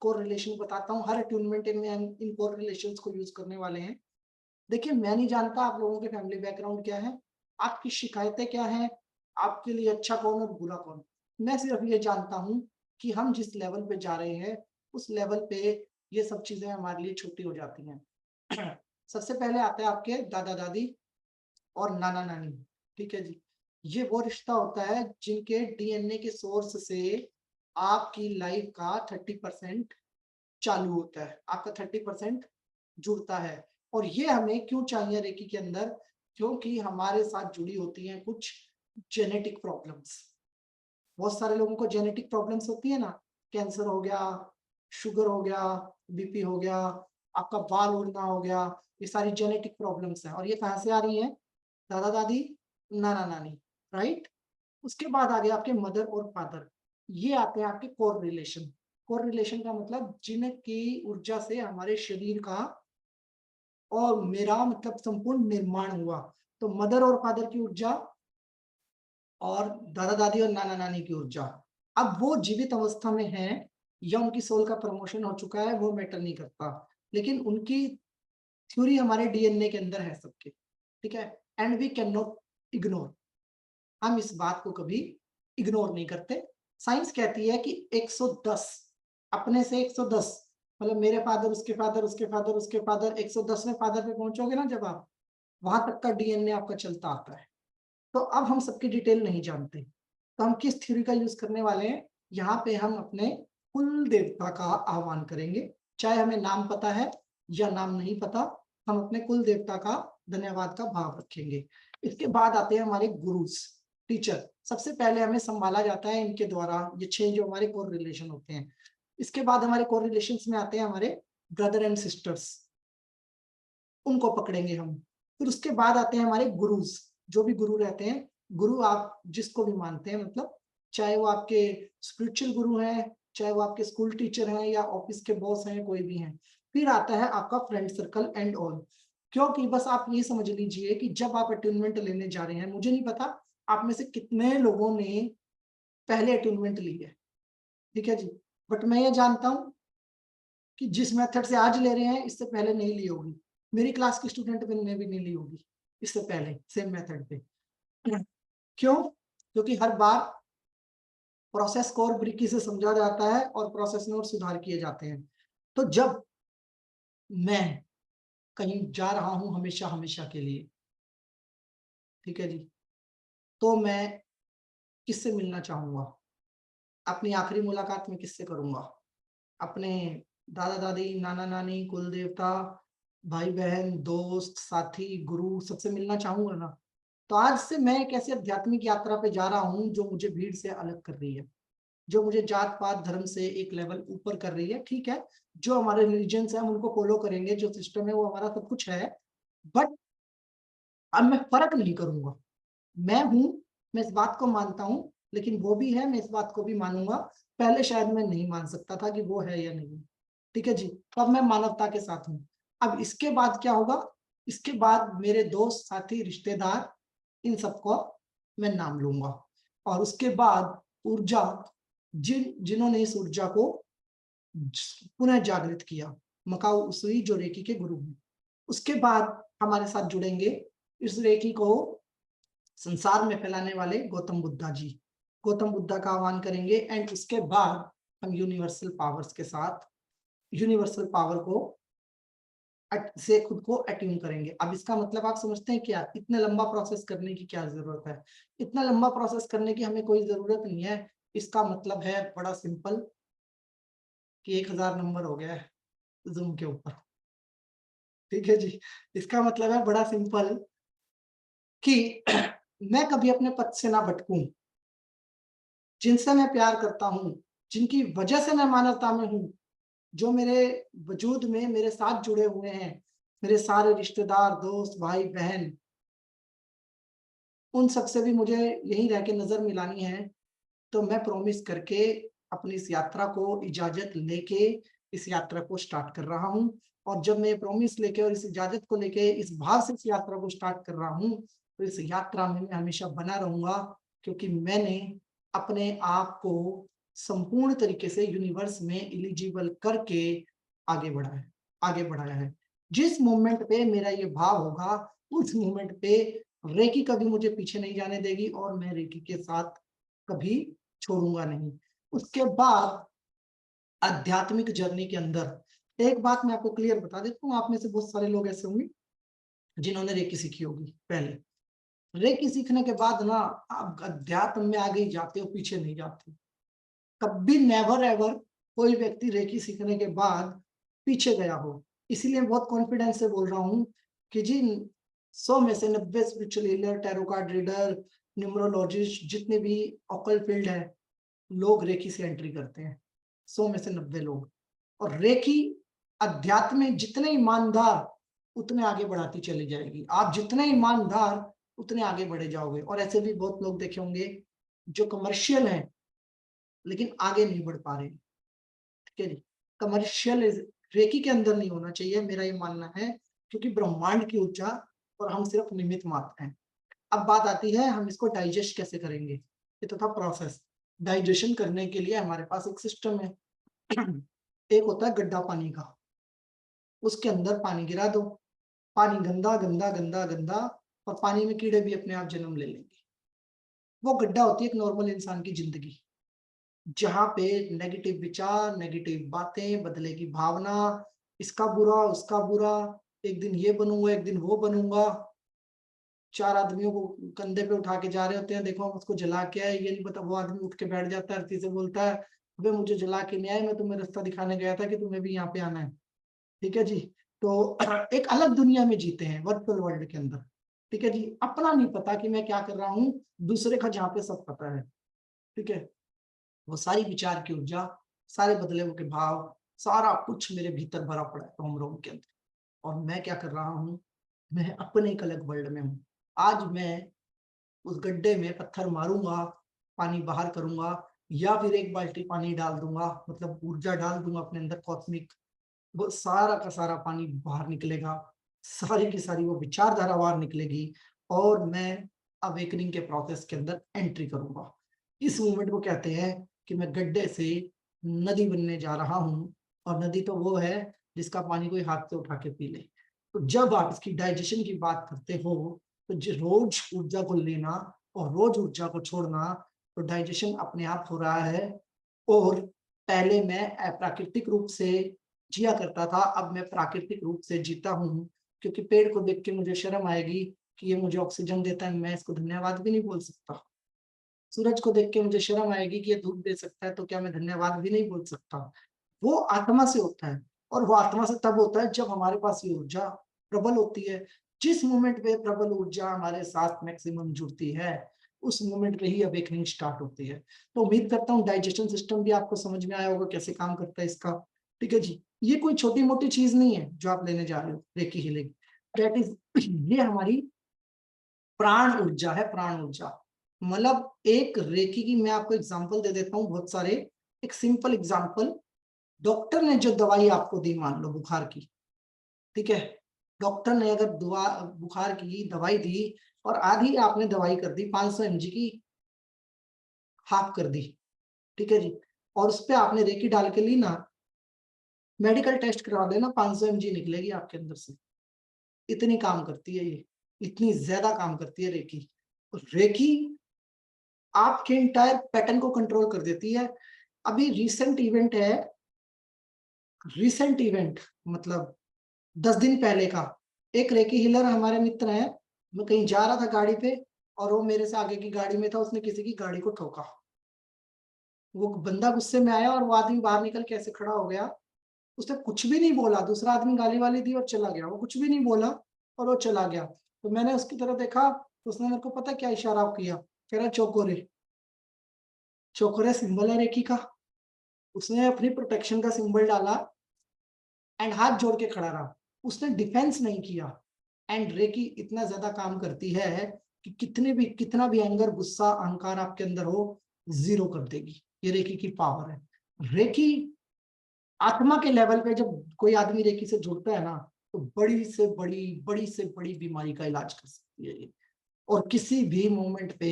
कोर रिलेशन बताता हूँ, हर अट्यूनमेंट में हम इन कोर रिलेशंस को यूज करने वाले हैं। देखिए मैं नहीं जानता आप लोगों के फैमिली बैकग्राउंड क्या है, आपकी शिकायतें क्या हैं, आपके लिए अच्छा कौन और बुरा कौन। मैं सिर्फ ये जानता हूँ कि हम जिस लेवल पे जा रहे हैं उस लेवल पे ये सब चीजें हमारे लिए छोटी हो जाती हैं। सबसे पहले आते हैं आपके दादा दादी और नाना नानी। ठीक है जी, ये वो रिश्ता होता है जिनके डीएनए के सोर्स से आपकी लाइफ का 30% चालू होता है, आपका 30% जुड़ता है। और ये हमें क्यों चाहिए रेकी के अंदर, क्योंकि हमारे साथ जुड़ी होती हैं कुछ जेनेटिक प्रॉब्लम्स। बहुत सारे लोगों को जेनेटिक प्रॉब्लम्स होती है ना, कैंसर हो गया, शुगर हो गया, बीपी हो गया, आपका बाल उड़ना हो गया, ये सारी जेनेटिक प्रॉब्लम्स हैं। और ये कहाँ से आ रही हैं? दादा दादी, नाना नानी, राइट। उसके बाद आ गया आपके मदर और फादर, ये आते हैं आपके कोर रिलेशन। कोर रिलेशन का मतलब जिनकी ऊर्जा से हमारे शरीर का और मेरा मतलब संपूर्ण निर्माण हुआ। तो मदर और फादर की ऊर्जा और दादा दादी और नाना नानी की ऊर्जा। अब वो जीवित अवस्था में है या उनकी सोल का प्रमोशन हो चुका है वो मैटर नहीं करता, लेकिन उनकी थ्योरी हमारे डीएनए के अंदर है सबके। ठीक है, and we can not ignore, हम इस बात को कभी इग्नोर नहीं करते। साइंस कहती है कि 110 अपने से 110 मतलब मेरे फादर उसके फादर उसके फादर उसके फादर 110वें फादर पे पहुंचोगे ना जब आप, वहां तक का डीएनए आपका चलता आता है। तो अब हम सबकी डिटेल नहीं जानते, तो हम किस थ्योरी का यूज करने वाले हैं, यहाँ पे हम अपने कुल देवता का आह्वान करेंगे। चाहे हमें नाम पता है या नाम नहीं पता, हम अपने कुल देवता का धन्यवाद का भाव रखेंगे। इसके बाद आते हैं हमारे गुरुज, टीचर। सबसे पहले हमें संभाला जाता है इनके द्वारा, ये 6 जो हमारे कोर रिलेशन होते हैं। इसके बाद हमारे कोर रिलेशंस में आते हैं हमारे ब्रदर एंड सिस्टर्स, उनको पकड़ेंगे हम। फिर उसके बाद आते हैं हमारे गुरुज, जो भी गुरु रहते हैं, गुरु आप जिसको भी मानते हैं, मतलब चाहे वो आपके स्पिरिचुअल गुरु हैं, चाहे वो आपके स्कूल टीचर हैं या ऑफिस के बॉस हैं, कोई भी हैं। फिर आता है आपका फ्रेंड सर्कल एंड ऑल। क्योंकि बस आप ये समझ लीजिए कि जब आप अट्यूनमेंट लेने जा रहे हैं, मुझे नहीं पता आप में से कितने लोगों ने पहले अट्यूनमेंट ली है, ठीक है जी, बट मैं ये जानता हूं कि जिस मेथड से आज ले रहे हैं इससे पहले नहीं ली होगी, मेरी क्लास की स्टूडेंट ने भी नहीं ली होगी इससे पहले सेम मेथड पे। क्यों? क्योंकि हर बार प्रोसेस को और बारीकी से समझा जाता है और प्रोसेस में और सुधार किए जाते हैं। तो जब मैं कहीं जा रहा हूं हमेशा हमेशा के लिए, ठीक है जी, तो मैं किससे मिलना चाहूंगा? अपनी आखिरी मुलाकात में किससे करूंगा? अपने दादा दादी, नाना नानी, कुल देवता, भाई बहन, दोस्त, साथी, गुरु, सबसे मिलना चाहूंगा ना। तो आज से मैं एक ऐसी आध्यात्मिक यात्रा पे जा रहा हूँ जो मुझे भीड़ से अलग कर रही है, जो मुझे जात पात धर्म से एक लेवल ऊपर कर रही है। ठीक है, जो हमारे रिलीजन है हम उनको फॉलो करेंगे, जो सिस्टम है वो हमारा सब कुछ है, बट अब मैं फर्क नहीं करूंगा। मैं हूं, मैं इस बात को मानता हूं, लेकिन वो भी है, मैं इस बात को भी मानूंगा। पहले शायद मैं नहीं मान सकता था कि वो है या नहीं। ठीक है जी, तो अब मैं मानवता के साथ हूं। अब इसके बाद क्या होगा? इसके बाद मेरे दोस्त, साथी, रिश्तेदार, इन सबको मैं नाम लूंगा। और उसके बाद ऊर्जा, जिन्होंने इस ऊर्जा को पुनः जागृत किया, मकाऊ उसुई जो रेकी के गुरु हैं, उसके बाद हमारे साथ जुड़ेंगे इस रेकी को संसार में फैलाने वाले गौतम बुद्धा जी। गौतम बुद्धा का आह्वान करेंगे एंड उसके बाद हम यूनिवर्सल पावर्स के साथ यूनिवर्सल पावर को से खुद को अट्यून करेंगे। अब इसका मतलब आप समझते हैं क्या? इतना लंबा प्रोसेस करने की क्या जरूरत है? इतना लंबा प्रोसेस करने की हमें कोई जरूरत नहीं है। इसका मतलब है बड़ा सिंपल कि 1000 नंबर हो गया है जूम के ऊपर। ठीक है जी, इसका मतलब है बड़ा सिंपल कि मैं कभी अपने पथ से ना भटकूं। जिनसे मैं प्यार करता हूं, जिनकी वजह से मैं मानवता में हूं, जो मेरे वजूद में मेरे साथ जुड़े हुए हैं, मेरे सारे रिश्तेदार, दोस्त, भाई बहन, उन सब से भी मुझे यहीं रह के नजर मिलानी है। तो मैं प्रॉमिस करके अपनी इस यात्रा को इजाजत लेके इस यात्रा को स्टार्ट कर रहा हूँ। और जब मैं प्रॉमिस लेके और इस इजाजत को लेके इस भाव से इस यात्रा को स्टार्ट कर रहा हूँ, तो इस यात्रा में मैं हमेशा बना रहूंगा, क्योंकि मैंने अपने आप को संपूर्ण तरीके से यूनिवर्स में एलिजिबल करके आगे बढ़ाया है। जिस मोमेंट पे मेरा ये भाव होगा उस मोमेंट पे रेकी कभी मुझे पीछे नहीं जाने देगी और मैं रेकी के साथ कभी छोड़ूंगा नहीं। उसके बाद आध्यात्मिक जर्नी के अंदर एक बात मैं आपको क्लियर बता देता हूँ, आप में से बहुत सारे लोग ऐसे होंगे जिन्होंने रेकी सीखी होगी पहले। रेकी सीखने के बाद ना आप अध्यात्म में आगे ही जाते हो, पीछे नहीं जाते। कभी नेवर एवर कोई व्यक्ति रेकी सीखने के बाद पीछे गया हो। इसीलिए बहुत कॉन्फिडेंस से बोल रहा हूँ कि जी 100 में से 90 spiritual healer, tarot card reader, numerologist, जितने भी ऑकल्ट फील्ड है, लोग रेकी से एंट्री करते हैं। 100 में से 90 लोग। और रेकी अध्यात्म में जितने ईमानदार उतने आगे बढ़ाती चली जाएगी। आप जितने ईमानदार उतने आगे बढ़े जाओगे। और ऐसे भी बहुत लोग देखे होंगे जो कमर्शियल हैं लेकिन आगे नहीं बढ़ पा रहे। ठीक है जी, कमर्शियल रेकी के अंदर नहीं होना चाहिए, मेरा ये मानना है, क्योंकि ब्रह्मांड की ऊर्जा और हम सिर्फ निमित्त मात्र हैं। अब बात आती है हम इसको डाइजेस्ट कैसे करेंगे। ये तो था प्रोसेस। डाइजेशन करने के लिए हमारे पास एक सिस्टम है। एक होता है गड्ढा पानी का, उसके अंदर पानी गिरा दो, पानी गंदा गंदा गंदा गंदा, और पानी में कीड़े भी अपने आप जन्म ले लेंगे। वो गड्ढा होती है एक नॉर्मल इंसान की जिंदगी, जहां पे नेगेटिव विचार, नेगेटिव बातें, बदले की भावना, इसका बुरा उसका बुरा, एक दिन ये बनूंगा एक दिन वो बनूंगा। 4 आदमियों को कंधे पे उठा के जा रहे होते हैं, देखो हम उसको जला के आए, ये नहीं पता। वो आदमी उठ के बैठ जाता है, अर्थी से बोलता है अबे मुझे जला के नहीं आए, मैं तुम्हें रास्ता दिखाने गया था कि तुम्हें भी यहाँ पे आना है। ठीक है जी। तो एक अलग दुनिया में जीते हैं, वर्चुअल वर्ल्ड के अंदर। ठीक है जी, अपना नहीं पता कि मैं क्या कर रहा हूँ, दूसरे का जहाँ पे सब पता है। ठीक है, वो सारी विचार की ऊर्जा, सारे बदलाव के भाव, सारा कुछ मेरे भीतर भरा पड़ा है रोम रोम के अंदर। और मैं क्या कर रहा हूँ, मैं अपने एक अलग वर्ल्ड में हूँ। आज मैं उस गड्ढे में पत्थर मारूंगा, पानी बाहर करूंगा, या फिर एक बाल्टी पानी डाल दूंगा, मतलब ऊर्जा डाल दूंगा अपने अंदर कॉस्मिक, वो सारा का सारा पानी बाहर निकलेगा, सारी की सारी वो विचारधारा बाहर निकलेगी, और मैं अवेकनिंग के प्रोसेस के अंदर एंट्री करूंगा। इस मूवमेंट को कहते हैं कि मैं गड्ढे से नदी बनने जा रहा हूँ। और नदी तो वो है जिसका पानी कोई हाथ से उठा के पी ले। तो जब आप इसकी डाइजेशन की बात करते हो तो रोज ऊर्जा को लेना और रोज ऊर्जा को छोड़ना, तो डाइजेशन अपने आप हो रहा है। और पहले मैं प्राकृतिक रूप से जिया करता था, अब मैं प्राकृतिक रूप से जीता हूँ, क्योंकि पेड़ को देख के मुझे शर्म आएगी कि ये मुझे ऑक्सीजन देता है, मैं इसको धन्यवाद भी नहीं बोल सकता। सूरज को देख के मुझे शर्म आएगी कि ये धूप दे सकता है, तो क्या मैं धन्यवाद भी नहीं बोल सकता। वो आत्मा से होता है, और वो आत्मा से तब होता है जब हमारे पास ये ऊर्जा प्रबल होती है। जिस मोमेंट पे प्रबल ऊर्जा हमारे साथ मैक्सिमम जुड़ती है, उस मोमेंट पे ही अवेकनिंग स्टार्ट होती है। तो उम्मीद करता हूँ डाइजेशन सिस्टम भी आपको समझ में आया होगा, कैसे काम करता है इसका। ठीक है जी, ये कोई छोटी मोटी चीज नहीं है जो आप लेने जा रहे हो रेकी हीलिंग। दैट इज, ये हमारी प्राण ऊर्जा है, प्राण ऊर्जा। मतलब एक रेकी की मैं आपको एग्जांपल दे देता हूँ बहुत सारे। एक सिंपल एग्जांपल, डॉक्टर ने जो दवाई आपको दी, मान लो बुखार की, ठीक है, डॉक्टर ने अगर बुखार की दवाई दी और आधी आपने दवाई कर दी, 500 mg की हाफ कर दी, ठीक है जी, और उस पर आपने रेकी डाल के ली ना, मेडिकल टेस्ट करवा लेना, 500 mg निकलेगी आपके अंदर से। इतनी काम करती है ये, इतनी ज्यादा काम करती है रेकी। रेकी आपके इंटायर पैटर्न को कंट्रोल कर देती है। अभी रिसेंट इवेंट है, रिसेंट इवेंट मतलब 10 दिन पहले का। एक रेकी हीलर हमारे मित्र हैं, मैं कहीं जा रहा था गाड़ी पे, और वो मेरे से आगे की गाड़ी में था, उसने किसी की गाड़ी को ठोका। वो बंदा गुस्से में आया और वो आदमी बाहर निकल के ऐसे खड़ा हो गया, उसने कुछ भी नहीं बोला, दूसरा आदमी गाली वाली दी और चला गया, वो कुछ भी नहीं बोला और वो चला गया। तो मैंने उसकी तरफ देखा, तो उसने मेरे को पता क्या इशारा किया, कह रहा चौकोरे। चौकोरे सिंबल है रेकी का। उसने अपनी प्रोटेक्शन का सिंबल डाला एंड हाथ जोड़ के खड़ा रहा, उसने डिफेंस नहीं किया। एंड रेकी इतना ज्यादा काम करती है कि कितना भी एंगर, गुस्सा, अहंकार आपके अंदर हो, जीरो कर देगी। ये रेकी की पावर है। रेकी आत्मा के लेवल पे जब कोई आदमी रेकी से जुड़ता है ना, तो बड़ी से बड़ी बीमारी का इलाज कर सकती है ये, और किसी भी मोमेंट पे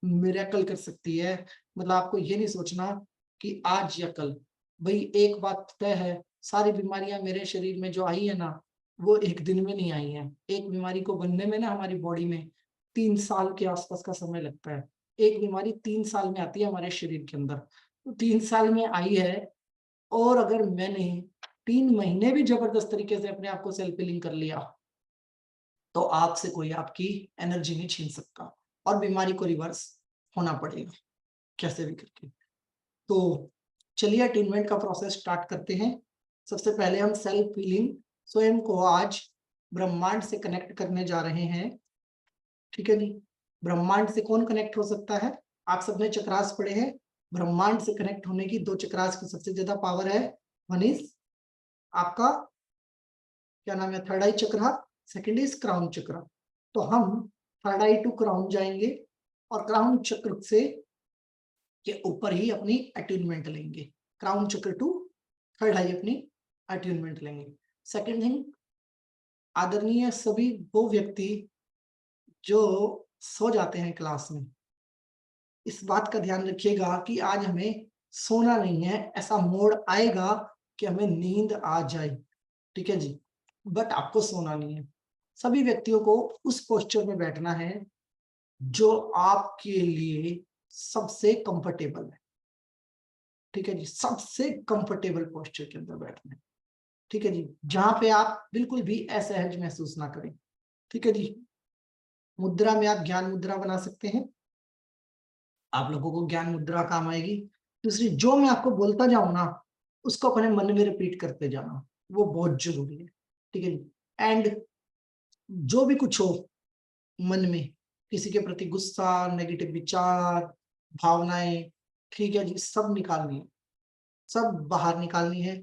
मिरेकल कर सकती है। मतलब आपको ये नहीं सोचना कि आज या कल, भाई एक बात तय है, सारी बीमारियां मेरे शरीर में जो आई है ना, वो एक दिन में नहीं आई है। एक बीमारी को बनने में ना हमारी बॉडी में 3 साल के आसपास का समय लगता है। एक बीमारी 3 साल में आती है हमारे शरीर के अंदर, तो 3 साल में आई है। और अगर मैंने 3 महीने भी जबरदस्त तरीके से अपने आप को सेल्फ हीलिंग कर लिया, तो आपसे कोई आपकी एनर्जी नहीं छीन सकता और बीमारी को रिवर्स होना पड़ेगा कैसे भी करके। तो चलिए अटेनमेंट का प्रोसेस स्टार्ट करते हैं। सबसे पहले हम सेल्फ हीलिंग, स्वयं को आज ब्रह्मांड से कनेक्ट करने जा रहे हैं। ठीक है जी। ब्रह्मांड से कौन कनेक्ट हो सकता है? आप सबने चक्रास पढ़े हैं। ब्रह्मांड से कनेक्ट होने की 2 चक्रास की सबसे ज्यादा पावर है। वन इज आपका क्या नाम है, थर्ड आई चक्र, सेकंड इज क्राउन चक्र। तो हम थर्ड आई टू क्राउन जाएंगे और क्राउन चक्र से के ऊपर ही अपनी अट्यूनमेंट लेंगे। क्राउन चक्र टू थर्ड आई अपनी अट्यूनमेंट लेंगे। सेकंड थिंग, आदरणीय सभी वो व्यक्ति जो सो जाते हैं क्लास में, इस बात का ध्यान रखिएगा कि आज हमें सोना नहीं है। ऐसा मोड़ आएगा कि हमें नींद आ जाए, ठीक है जी, बट आपको सोना नहीं है। सभी व्यक्तियों को उस पोस्चर में बैठना है जो आपके लिए सबसे कंफर्टेबल है। ठीक है जी, सबसे कंफर्टेबल पोस्चर के अंदर बैठना है। ठीक है जी, जहां पे आप बिल्कुल भी असहज महसूस ना करें। ठीक है जी। मुद्रा में आप ज्ञान मुद्रा बना सकते हैं, आप लोगों को ज्ञान मुद्रा काम आएगी। दूसरी, जो मैं आपको बोलता जाऊं ना, उसको अपने मन में रिपीट करते जाना, वो बहुत जरूरी है। ठीक है जी। एंड जो भी कुछ हो मन में, किसी के प्रति गुस्सा, नेगेटिव विचार, भावनाएं, ठीक है जी, सब निकालनी है, सब बाहर निकालनी है।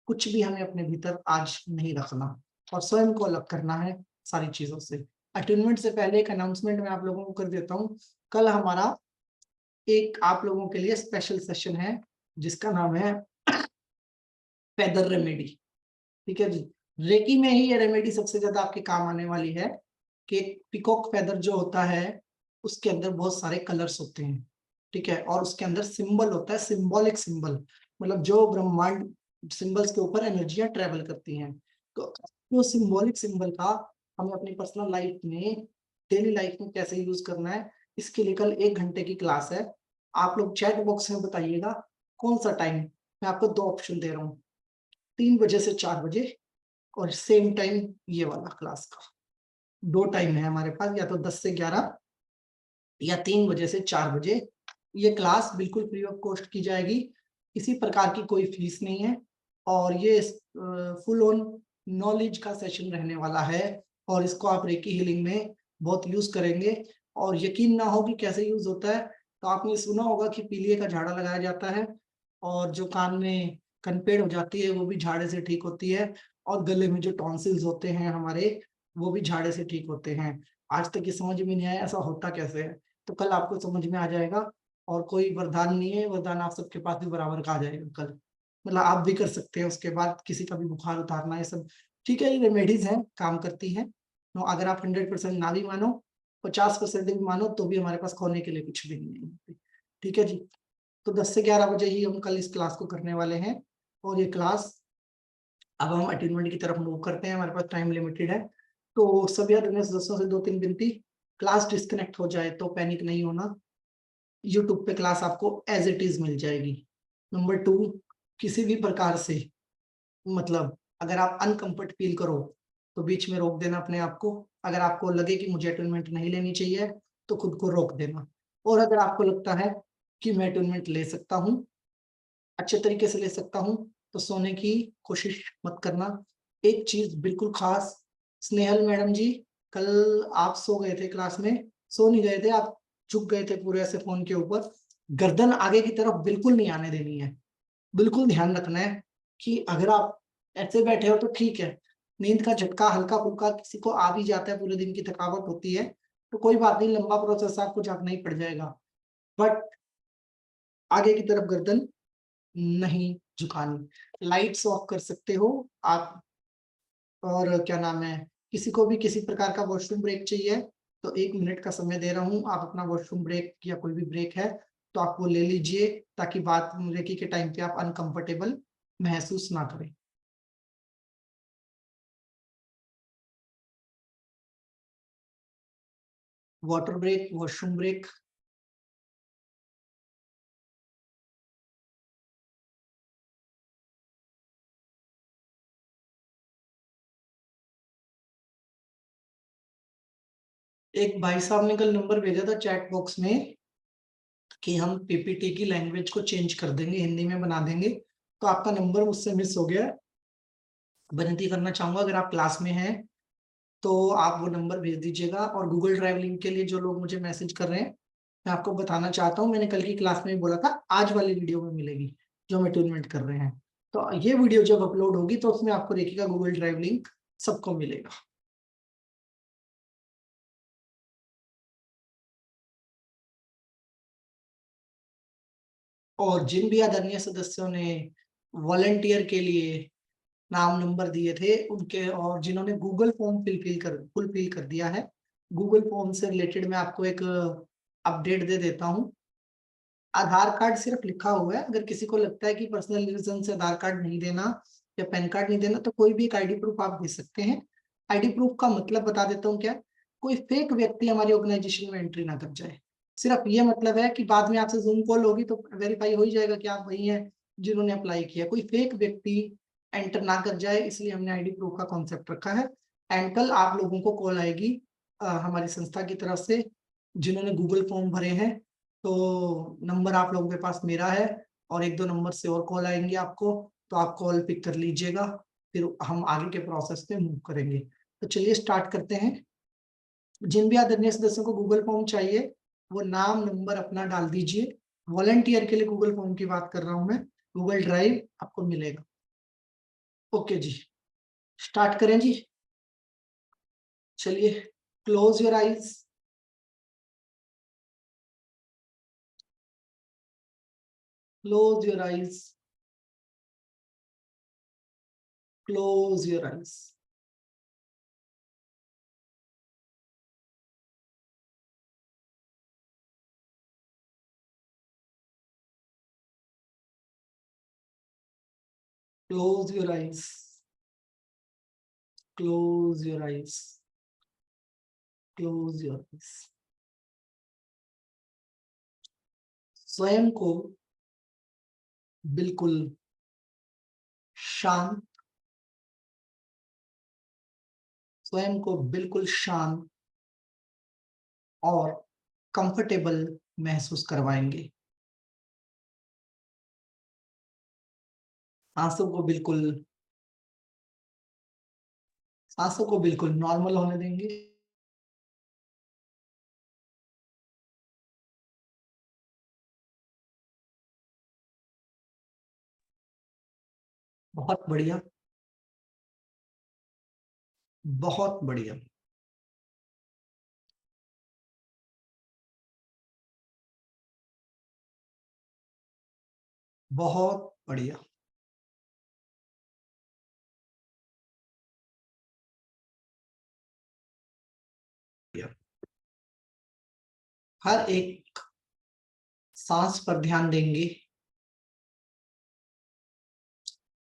कुछ भी हमें अपने भीतर आज नहीं रखना और स्वयं को अलग करना है सारी चीजों से। अटेनमेंट से पहले एक अनाउंसमेंट मैं आप लोगों को कर देता हूँ। कल हमारा एक आप लोगों के लिए स्पेशल सेशन है जिसका नाम है फेदर रेमेडी। ठीक है जी। रेकी में ही ये रेमेडी सबसे ज्यादा आपके काम आने वाली है कि पिकॉक फेदर जो होता है उसके अंदर बहुत सारे कलर्स होते हैं। ठीक है, और उसके अंदर सिंबल होता है, सिंबॉलिक सिंबल, मतलब जो ब्रह्मांड सिंबल्स के ऊपर एनर्जियां ट्रेवल करती हैं। तो वो सिंबॉलिक सिंबल का हमें अपनी पर्सनल लाइफ में, डेली लाइफ में कैसे यूज करना है, इसके लिए कल 1 घंटे की क्लास है। आप लोग चैट बॉक्स में बताइएगा कौन सा टाइम। मैं आपको 2 ऑप्शन दे रहा हूँ, 3 बजे से 4 बजे और सेम टाइम ये वाला क्लास का। 2 टाइम है हमारे पास, या तो 10 से 11 या 3 बजे से 4 बजे। ये क्लास बिल्कुल फ्री ऑफ कॉस्ट की जाएगी, किसी प्रकार की कोई फीस नहीं है और ये फुल ऑन नॉलेज का सेशन रहने वाला है और इसको आप रेकी हीलिंग में बहुत यूज करेंगे। और यकीन ना हो कि कैसे यूज होता है, तो आपने सुना होगा कि पीलिए का झाड़ा लगाया जाता है और जो कान में कनपेड़ हो जाती है वो भी झाड़े से ठीक होती है, और गले में जो टॉन्सिल्स होते हैं हमारे, वो भी झाड़े से ठीक होते हैं। आज तक ये समझ में नहीं आया ऐसा होता कैसे है, तो कल आपको समझ में आ जाएगा। और कोई वरदान नहीं है, वरदान आप सबके पास भी बराबर का आ जाएगा कल, मतलब आप भी कर सकते हैं। उसके बाद किसी का भी बुखार उतारना, ये सब ठीक है, ये रेमेडीज हैं, काम करती हैं। तो अगर आप 100% ना भी मानो, 50% भी मानो, तो भी हमारे पास खोने के लिए कुछ भी नहीं है। ठीक है जी। तो 10 से 11 बजे ही हम कल इस क्लास को करने वाले हैं और ये क्लास, अब हम अटेनमेंट की तरफ मूव करते हैं, हमारे पास टाइम लिमिटेड है। तो सभी अटेंडेंस सदस्यों से 2-3 विनती, क्लास डिस्कनेक्ट हो जाए तो पैनिक नहीं होना। यूट्यूब पे क्लास आपको एज इट इज मिल जाएगी। नंबर 2, किसी भी प्रकार से, मतलब अगर आप अनकंफर्ट फील करो तो बीच में रोक देना अपने आप को। अगर आपको लगे कि मुझे अटेनमेंट नहीं लेनी चाहिए तो खुद को रोक देना। और अगर आपको लगता है कि मैं अटेनमेंट ले सकता हूँ, अच्छे तरीके से ले सकता हूँ, तो सोने की कोशिश मत करना। एक चीज बिल्कुल खास, स्नेहल मैडम जी, कल आप सो गए थे क्लास में, सो नहीं गए थे आप, झुक गए थे पूरे ऐसे फोन के ऊपर। गर्दन आगे की तरफ बिल्कुल नहीं आने देनी है। बिल्कुल ध्यान रखना है कि अगर आप ऐसे बैठे हो तो ठीक है, नींद का झटका हल्का फुल्का किसी को आ भी जाता है, पूरे दिन की थकावट होती है, तो कोई बात नहीं, लंबा प्रोसेस आपको जागना ही पड़ जाएगा, बट आगे की तरफ गर्दन नहीं झुकानी। लाइट्स ऑफ कर सकते हो आप। और क्या नाम है, किसी को भी किसी प्रकार का वॉशरूम ब्रेक चाहिए तो 1 मिनट का समय दे रहा हूँ, आप अपना वॉशरूम ब्रेक या कोई भी ब्रेक है तो आप वो ले लीजिए, ताकि बात रेकी के टाइम पे आप अनकंफर्टेबल महसूस ना करें। Water break, washroom break. एक भाई साहब ने कल नंबर भेजा था चैट बॉक्स में कि हम पीपीटी की लैंग्वेज को चेंज कर देंगे, हिंदी में बना देंगे, तो आपका नंबर मुझसे मिस हो गया। विनती करना चाहूंगा अगर आप क्लास में हैं तो आप वो नंबर भेज दीजिएगा। और गूगल ड्राइव लिंक के लिए जो लोग मुझे मैसेज कर रहे हैं, मैं आपको बताना चाहता हूँ, मैंने कल की क्लास में बोला था आज वाली वीडियो में मिलेगी जो हम अटूनमेंट कर रहे हैं। तो ये वीडियो जब अपलोड होगी तो उसमें आपको देखिएगा गूगल ड्राइव लिंक सबको मिलेगा। और जिन भी आदरणीय सदस्यों ने वॉलंटियर के लिए नाम नंबर दिए थे उनके, और जिन्होंने गूगल फॉर्म फुलफिल कर दिया है, गूगल फॉर्म से रिलेटेड मैं आपको एक अपडेट दे देता हूं। आधार कार्ड सिर्फ लिखा हुआ है, अगर किसी को लगता है कि पर्सनल रीजन से आधार कार्ड नहीं देना या पैन कार्ड नहीं देना तो कोई भी एक आईडी प्रूफ आप दे सकते हैं। आईडी प्रूफ का मतलब बता देता हूँ क्या, कोई फेक व्यक्ति हमारी ऑर्गेनाइजेशन में एंट्री ना कर जाए। सिर्फ ये मतलब है कि बाद में आपसे जूम कॉल होगी तो वेरीफाई हो ही जाएगा कि आप वही हैं जिन्होंने अप्लाई किया, कोई फेक व्यक्ति एंटर ना कर जाए, इसलिए हमने आईडी प्रूफ का कॉन्सेप्ट रखा है। एंड कल आप लोगों को कॉल आएगी हमारी संस्था की तरफ से जिन्होंने गूगल फॉर्म भरे हैं, तो नंबर आप लोगों के पास मेरा है और एक दो नंबर से और कॉल आएंगे आपको, तो आप कॉल पिक कर लीजिएगा, फिर हम आगे के प्रोसेस पे मूव करेंगे। तो चलिए स्टार्ट करते हैं। जिन भी आदरणीय सदस्यों को गूगल फॉर्म चाहिए वो नाम नंबर अपना डाल दीजिए। वॉलंटियर के लिए गूगल फॉर्म की बात कर रहा हूं मैं, गूगल ड्राइव आपको मिलेगा। ओके जी, स्टार्ट करें जी। चलिए, close your eyes. Close your eyes. Close your eyes. Close your eyes. Close your eyes. Close your eyes. स्वयं को बिल्कुल शांत, स्वयं को बिल्कुल शांत और कंफर्टेबल महसूस करवाएंगे। सांसों को बिल्कुल नॉर्मल होने देंगे। बहुत बढ़िया, बहुत बढ़िया। बहुत बढ़िया। हर एक सांस पर ध्यान देंगे,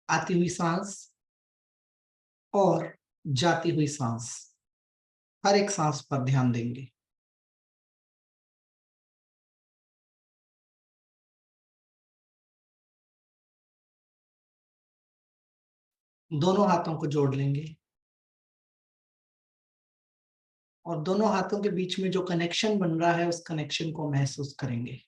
आती हुई सांस और जाती हुई सांस, हर एक सांस पर ध्यान देंगे। दोनों हाथों को जोड़ लेंगे और दोनों हाथों के बीच में जो कनेक्शन बन रहा है उस कनेक्शन को महसूस करेंगे।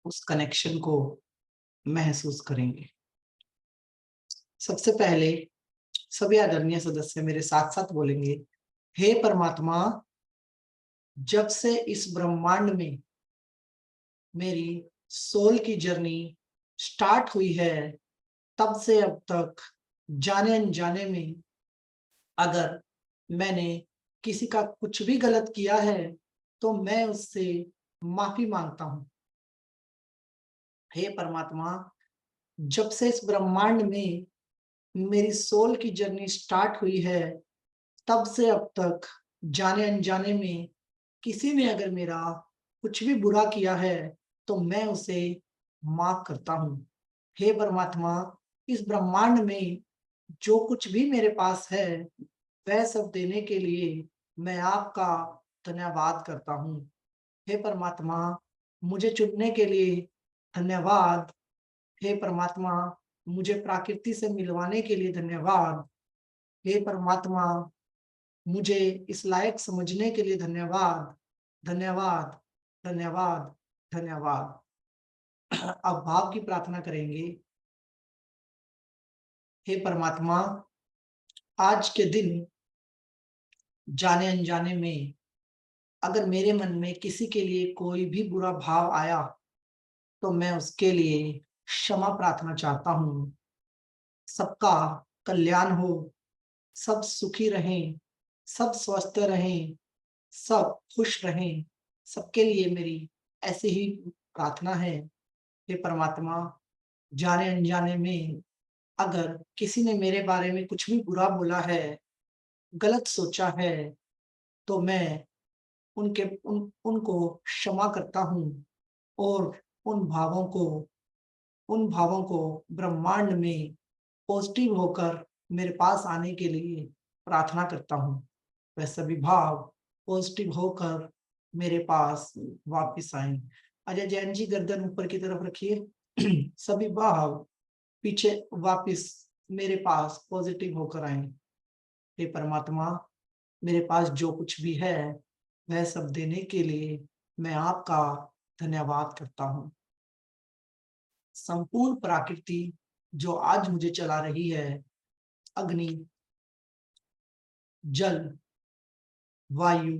उस कनेक्शन को महसूस करेंगे। सबसे पहले सभी आदरणीय सदस्य मेरे साथ साथ बोलेंगे, हे परमात्मा, जब से इस ब्रह्मांड में मेरी सोल की जर्नी स्टार्ट हुई है तब से अब तक जाने अनजाने में अगर मैंने किसी का कुछ भी गलत किया है तो मैं उससे माफी मांगता हूं। हे परमात्मा, जब से इस ब्रह्मांड में मेरी सोल की जर्नी स्टार्ट हुई है तब से अब तक जाने अनजाने में किसी ने अगर मेरा कुछ भी बुरा किया है तो मैं उसे माफ करता हूँ। हे परमात्मा, इस ब्रह्मांड में जो कुछ भी मेरे पास है वह सब देने के लिए मैं आपका धन्यवाद करता हूँ। हे परमात्मा, मुझे चुनने के लिए धन्यवाद। हे परमात्मा, मुझे प्रकृति से मिलवाने के लिए धन्यवाद। हे परमात्मा, मुझे इस लायक समझने के लिए धन्यवाद, धन्यवाद, धन्यवाद, धन्यवाद। अब भाव की प्रार्थना करेंगे। हे परमात्मा, आज के दिन जाने अनजाने में अगर मेरे मन में किसी के लिए कोई भी बुरा भाव आया तो मैं उसके लिए क्षमा प्रार्थना चाहता हूँ। सबका कल्याण हो, सब सुखी रहें, सब स्वस्थ रहें, सब खुश रहें, सबके लिए मेरी ऐसी ही प्रार्थना है। हे परमात्मा, जाने अनजाने में अगर किसी ने मेरे बारे में कुछ भी बुरा बोला है, गलत सोचा है, तो मैं उनको क्षमा करता हूँ और उन भावों को ब्रह्मांड में पॉजिटिव होकर मेरे पास आने के लिए प्रार्थना करता हूँ। वह सभी भाव पॉजिटिव होकर मेरे पास वापस आए। अजय जैन जी, गर्दन ऊपर की तरफ रखिए। सभी भाव पीछे वापस मेरे पास पॉजिटिव होकर आए। हे परमात्मा, मेरे पास जो कुछ भी है वह सब देने के लिए मैं आपका धन्यवाद करता हूँ। संपूर्ण प्रकृति जो आज मुझे चला रही है, अग्नि, जल, वायु,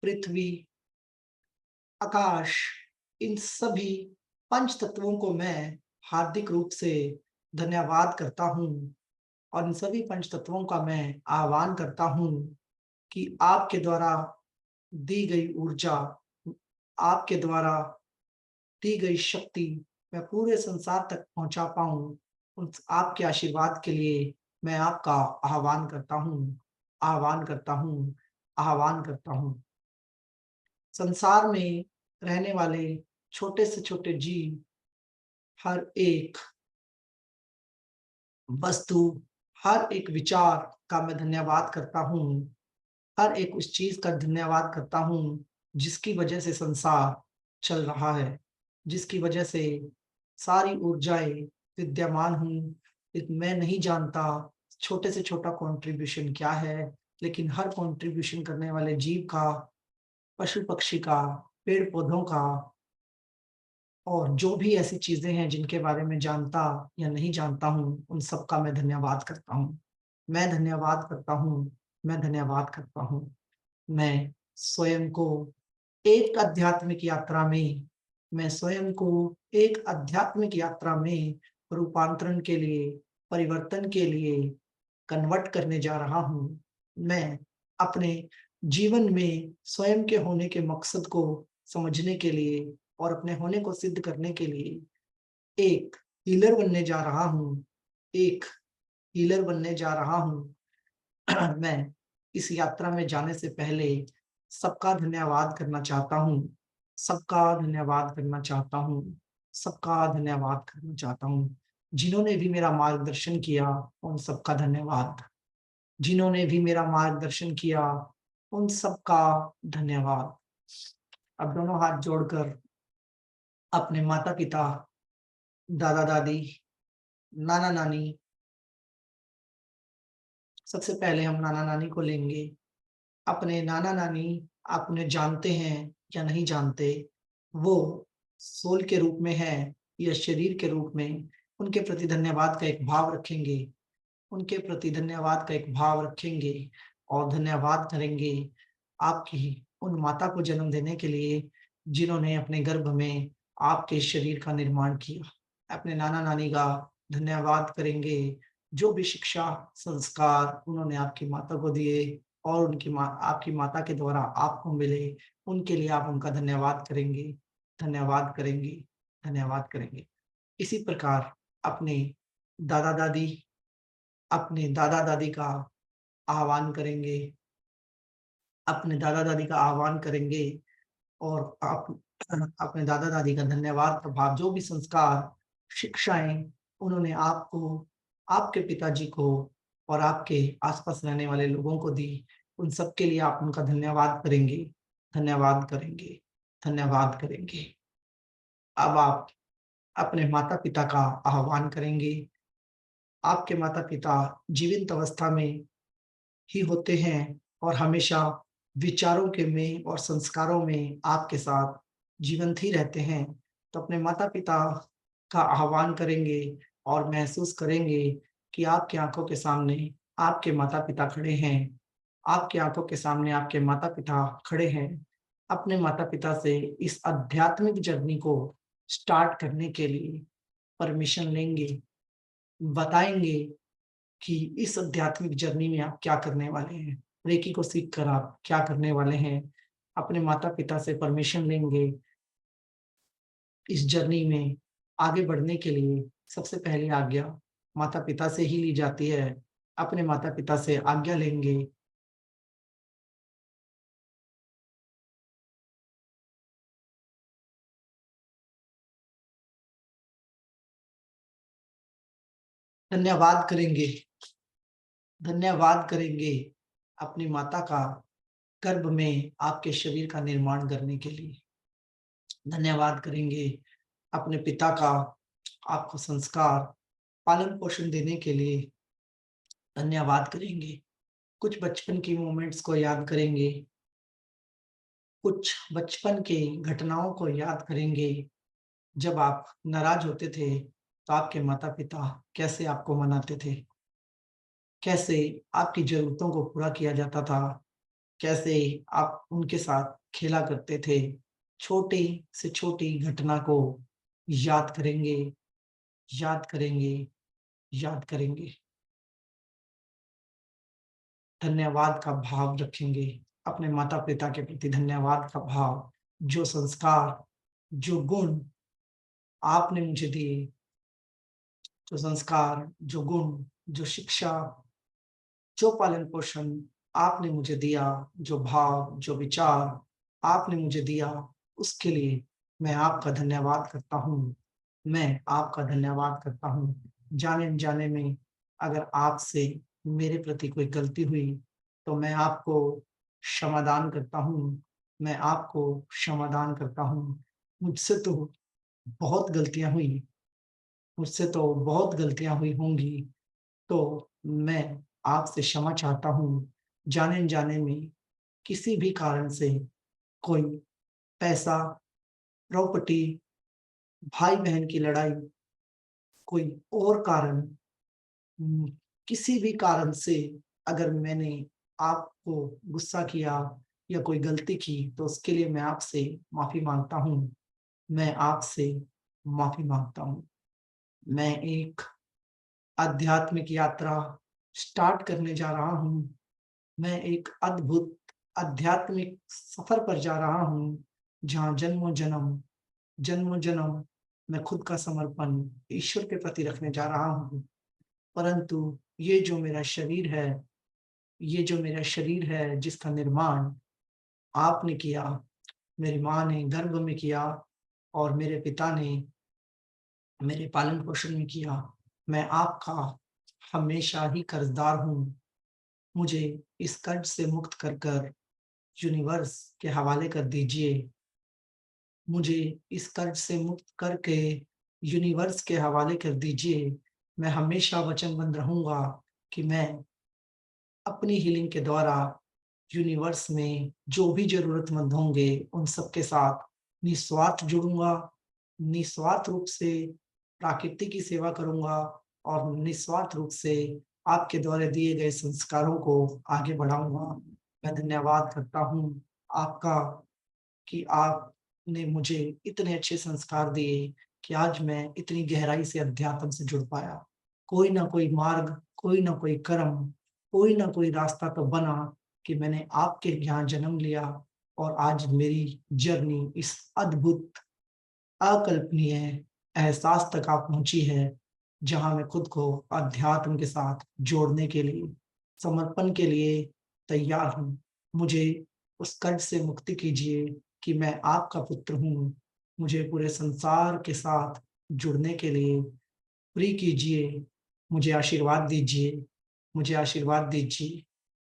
पृथ्वी, आकाश, इन सभी पंच तत्वों को मैं हार्दिक रूप से धन्यवाद करता हूँ और इन सभी पंच तत्वों का मैं आह्वान करता हूँ कि आपके द्वारा दी गई ऊर्जा, आपके द्वारा दी गई शक्ति मैं पूरे संसार तक पहुंचा पाऊं। उन आपके आशीर्वाद के लिए मैं आपका आह्वान करता हूँ, आह्वान करता हूँ, आह्वान करता हूँ। संसार में रहने वाले छोटे से छोटे जीव, हर एक वस्तु, हर एक विचार का मैं धन्यवाद करता हूँ। हर एक उस चीज का धन्यवाद करता हूँ जिसकी वजह से संसार चल रहा है, जिसकी वजह से सारी ऊर्जाएं विद्यमान हूँ। मैं नहीं जानता छोटे से छोटा कंट्रीब्यूशन क्या है, लेकिन हर कंट्रीब्यूशन करने वाले जीव का, पशु पक्षी का, पेड़ पौधों का और जो भी ऐसी चीजें हैं जिनके बारे में जानता या नहीं जानता हूँ, उन सब का मैं धन्यवाद करता हूँ। मैं धन्यवाद करता हूँ, मैं धन्यवाद करता हूँ। मैं स्वयं को एक आध्यात्मिक यात्रा में, मैं स्वयं को एक आध्यात्मिक यात्रा में रूपांतरण के लिए, परिवर्तन के लिए कन्वर्ट करने जा रहा हूँ। मैं अपने जीवन में स्वयं के होने के मकसद को समझने के लिए और अपने होने को सिद्ध करने के लिए एक हीलर बनने जा रहा हूँ, एक हीलर बनने जा रहा हूँ। मैं इस यात्रा में जाने से पहले सबका धन्यवाद करना चाहता हूँ, सबका धन्यवाद करना चाहता हूँ, सबका धन्यवाद करना चाहता हूँ। जिन्होंने भी मेरा मार्गदर्शन किया उन सबका धन्यवाद, जिन्होंने भी मेरा मार्गदर्शन किया उन सबका धन्यवाद। अब दोनों हाथ जोड़कर अपने माता पिता, दादा दादी, नाना नानी, सबसे पहले हम नाना नानी को लेंगे। अपने नाना नानी आप उन्हें जानते हैं या नहीं जानते, वो सोल के रूप में है या शरीर के रूप में, उनके प्रति धन्यवाद का एक भाव रखेंगे, उनके प्रति धन्यवाद का एक भाव रखेंगे और धन्यवाद करेंगे आपकी उन माता को जन्म देने के लिए जिन्होंने अपने गर्भ में आपके शरीर का निर्माण किया। अपने नाना नानी का धन्यवाद करेंगे, जो भी शिक्षा संस्कार उन्होंने आपकी माता को दिए और आपकी माता के द्वारा आपको मिले, उनके लिए आप उनका धन्यवाद करेंगे, धन्यवाद करेंगे, धन्यवाद करेंगे। इसी प्रकार अपने दादा दादी, अपने दादा दादी का आह्वान करेंगे, अपने दादा दादी का आह्वान करेंगे और आप अपने दादा दादी का धन्यवाद का भाव, जो भी संस्कार शिक्षाएं उन्होंने आपको, आपके पिताजी को और आपके आसपास रहने वाले लोगों को दी, उन सब के लिए आप उनका धन्यवाद करेंगे, धन्यवाद करेंगे, धन्यवाद करेंगे। अब आप अपने माता-पिता का आह्वान करेंगे। आपके माता-पिता जीवित अवस्था में ही होते हैं और हमेशा विचारों के में और संस्कारों में आपके साथ जीवंत ही रहते हैं। तो अपने माता-पिता का आह्वान करेंगे और महसूस करेंगे कि आपकी आँखों के सामने आपके माता-पिता खड़े हैं। आपकी आँखों के सामने आपके माता-पिता खड़े हैं। अपने माता-पिता से इस आध्यात्मिक जर्नी को स्टार्ट करने के लिए परमिशन लेंगे, बताएँगे कि इस आध्यात्मिक जर्नी में आप क्या करने वाले हैं, रेकी को सीख कर आप क्या करने वाले हैं। अपने माता-पिता से परमिशन लेंगे, इस जर्नी में आगे बढ़ने के लिए सबसे पहली आज्ञा माता-पिता से ही ली जाती है। अपने माता-पिता से आज्ञा लेंगे। धन्यवाद करेंगे, धन्यवाद करेंगे अपनी माता का गर्भ में आपके शरीर का निर्माण करने के लिए। धन्यवाद करेंगे अपने पिता का आपको संस्कार, पालन-पोषण देने के लिए। धन्यवाद करेंगे। कुछ बचपन की मोमेंट्स को याद करेंगे, कुछ बचपन की घटनाओं को याद करेंगे। जब आप नाराज़ होते थे, तो आपके माता-पिता कैसे आपको मनाते थे? कैसे आपकी ज़रूरतों को पूरा किया जाता था? कैसे आप उनके साथ खेला करते थे? छोटी से छोटी घटना को याद करेंगे, याद करेंगे, याद करेंगे। धन्यवाद का भाव रखेंगे, अपने माता-पिता के प्रति धन्यवाद का भाव, जो संस्कार, जो गुण आपने मुझे दिए, जो संस्कार, जो गुण, जो शिक्षा, जो पालन-पोषण आपने मुझे दिया, जो भाव, जो विचार आपने मुझे दिया, उसके लिए मैं आपका धन्यवाद करता हूँ। मैं आपका धन्यवाद करता हूँ। जाने-अनजाने में अगर आपसे मेरे प्रति कोई गलती हुई, तो मैं आपको क्षमादान करता हूँ। मैं आपको क्षमादान करता हूँ। मुझसे तो बहुत गलतियाँ हुई, मुझसे तो बहुत गलतियाँ हुई होंगी, तो मैं आपसे क्षमा चाहता हूँ। जाने-अनजाने में किसी भी कारण से कोई पैसा, प्रॉपर्टी, भाई-बहन की लड़ाई, कोई और कारण, उम, किसी भी कारण से अगर मैंने आपको गुस्सा किया या कोई गलती की, तो उसके लिए मैं आपसे माफ़ी माँगता हूँ। मैं आपसे माफ़ी माँगता हूँ। मैं एक आध्यात्मिक यात्रा स्टार्ट करने जा रहा हूँ। मैं एक अद्भुत आध्यात्मिक सफ़र पर जा रहा हूँ, जहाँ जन्मों-जन्म मैं खुद का समर्पण ईश्वर के प्रति रखने जा रहा हूँ। परंतु ये जो मेरा शरीर है जिसका निर्माण आपने किया, मेरी माँ ने गर्भ में किया और मेरे पिता ने मेरे पालन-पोषण में किया। मैं आपका हमेशा ही कर्ज़दार हूँ। मुझे इस कर्ज़ से मुक्त कर यूनिवर्स के हवाले कर दीजिए। मुझे इस कर्ज़ से मुक्त करके यूनिवर्स के हवाले कर दीजिए। मैं हमेशा वचनबद्ध रहूँगा कि मैं अपनी हीलिंग के द्वारा यूनिवर्स में जो भी ज़रूरतमंद होंगे, उन सबके साथ निस्वार्थ जुड़ूँगा, निस्वार्थ रूप से प्रकृति की सेवा करूँगा और निस्वार्थ रूप से आपके द्वारा दिए गए संस्कारों को आगे बढ़ाऊँगा। मैं धन्यवाद करता हूँ आपका कि आपने मुझे इतने अच्छे संस्कार दिए कि आज मैं इतनी गहराई से अध्यात्म से जुड़ पाया। कोई ना कोई मार्ग, कोई ना कोई कर्म, कोई ना कोई रास्ता तो बना कि मैंने आपके यहाँ जन्म लिया और आज मेरी जर्नी इस अद्भुत, अकल्पनीय एहसास तक आ पहुँची है, जहाँ मैं खुद को अध्यात्म के साथ जोड़ने के लिए, समर्पण के लिए तैयार हूँ। मुझे उस कर्ज से मुक्ति कीजिए कि मैं आपका पुत्र हूँ। मुझे पूरे संसार के साथ जुड़ने के लिए फ्री कीजिए, मुझे आशीर्वाद दीजिए, मुझे आशीर्वाद दीजिए,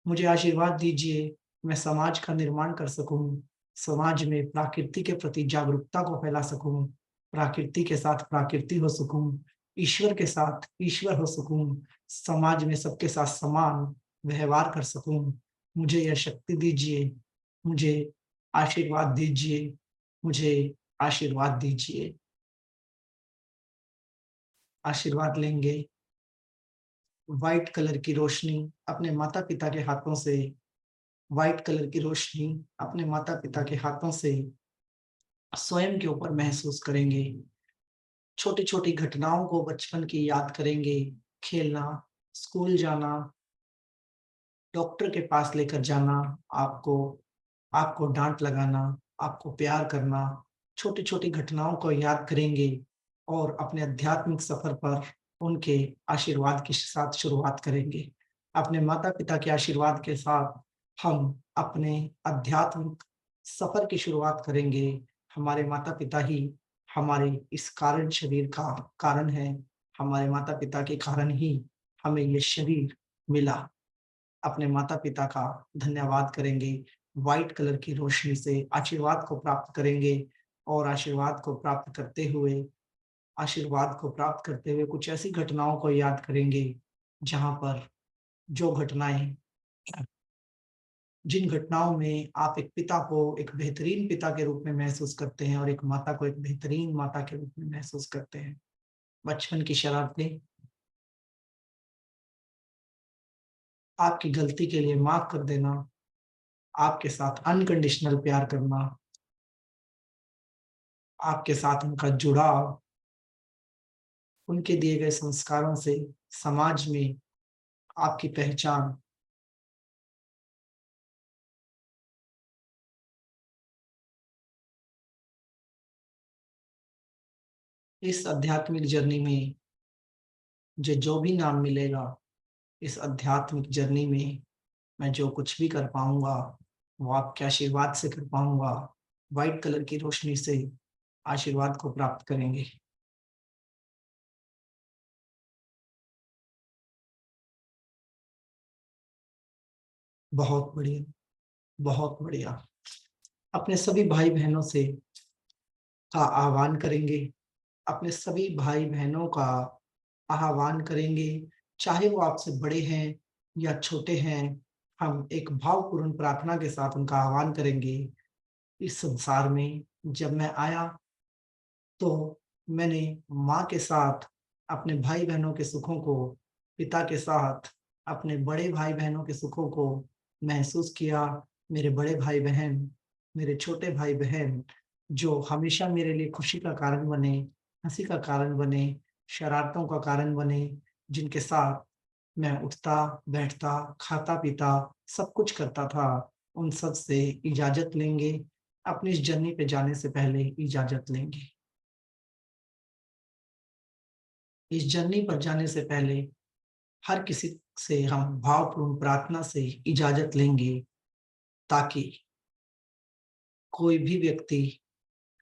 मुझे आशीर्वाद दीजिए। मैं समाज का निर्माण कर सकूं, समाज में प्रकृति के प्रति जागरूकता को फैला सकूं, प्रकृति के साथ प्रकृति हो सकूं, ईश्वर के साथ ईश्वर हो सकूं, समाज में सबके साथ समान व्यवहार कर सकूं। मुझे यह शक्ति दीजिए, मुझे आशीर्वाद दीजिए, मुझे आशीर्वाद दीजिए। आशीर्वाद लेंगे। व्हाइट कलर की रोशनी अपने माता पिता के हाथों से, व्हाइट कलर की रोशनी अपने माता पिता के हाथों से स्वयं के ऊपर महसूस करेंगे। छोटी छोटी घटनाओं को बचपन की याद करेंगे। खेलना, स्कूल जाना, डॉक्टर के पास लेकर जाना, आपको आपको डांट लगाना, आपको प्यार करना, छोटी छोटी घटनाओं को याद करेंगे और अपने आध्यात्मिक सफर पर उनके आशीर्वाद के साथ शुरुआत करेंगे। अपने माता पिता के आशीर्वाद के साथ हम अपने आध्यात्मिक सफर की शुरुआत करेंगे। हमारे माता पिता ही हमारे इस कारण शरीर का कारण है। हमारे माता पिता के कारण ही हमें ये शरीर मिला। अपने माता पिता का धन्यवाद करेंगे। व्हाइट कलर की रोशनी से आशीर्वाद को प्राप्त करेंगे और आशीर्वाद को प्राप्त करते हुए कुछ ऐसी घटनाओं को याद करेंगे जहां पर जो घटनाएं जिन घटनाओं में आप एक पिता को एक बेहतरीन पिता के रूप में महसूस करते हैं और एक माता को एक बेहतरीन माता के रूप में महसूस करते हैं। बचपन की शरारतें, आपकी गलती के लिए माफ कर देना, आपके साथ अनकंडीशनल प्यार करना, आपके साथ उनका जुड़ाव, उनके दिए गए संस्कारों से समाज में आपकी पहचान। इस आध्यात्मिक जर्नी में जो भी नाम मिलेगा, इस आध्यात्मिक जर्नी में मैं जो कुछ भी कर पाऊंगा वो आपके आशीर्वाद से कर पाऊंगा। व्हाइट कलर की रोशनी से आशीर्वाद को प्राप्त करेंगे। बहुत बढ़िया, बहुत बढ़िया। अपने सभी भाई बहनों से का आह्वान करेंगे, अपने सभी भाई बहनों का आह्वान करेंगे, चाहे वो आपसे बड़े हैं या छोटे हैं। हम एक भावपूर्ण प्रार्थना के साथ उनका आह्वान करेंगे। इस संसार में जब मैं आया तो मैंने माँ के साथ अपने भाई बहनों के सुखों को, पिता के साथ अपने बड़े भाई बहनों के सुखों को महसूस किया। मेरे बड़े भाई बहन, मेरे छोटे भाई बहन जो हमेशा मेरे लिए खुशी का कारण बने, हंसी का कारण बने, शरारतों का कारण बने, जिनके साथ मैं उठता बैठता खाता पीता सब कुछ करता था, उन सब से इजाजत लेंगे। अपनी इस जर्नी पे जाने से पहले इजाजत लेंगे। इस जर्नी पर जाने से पहले हर किसी से हम भावपूर्ण प्रार्थना से इजाजत लेंगे ताकि कोई भी व्यक्ति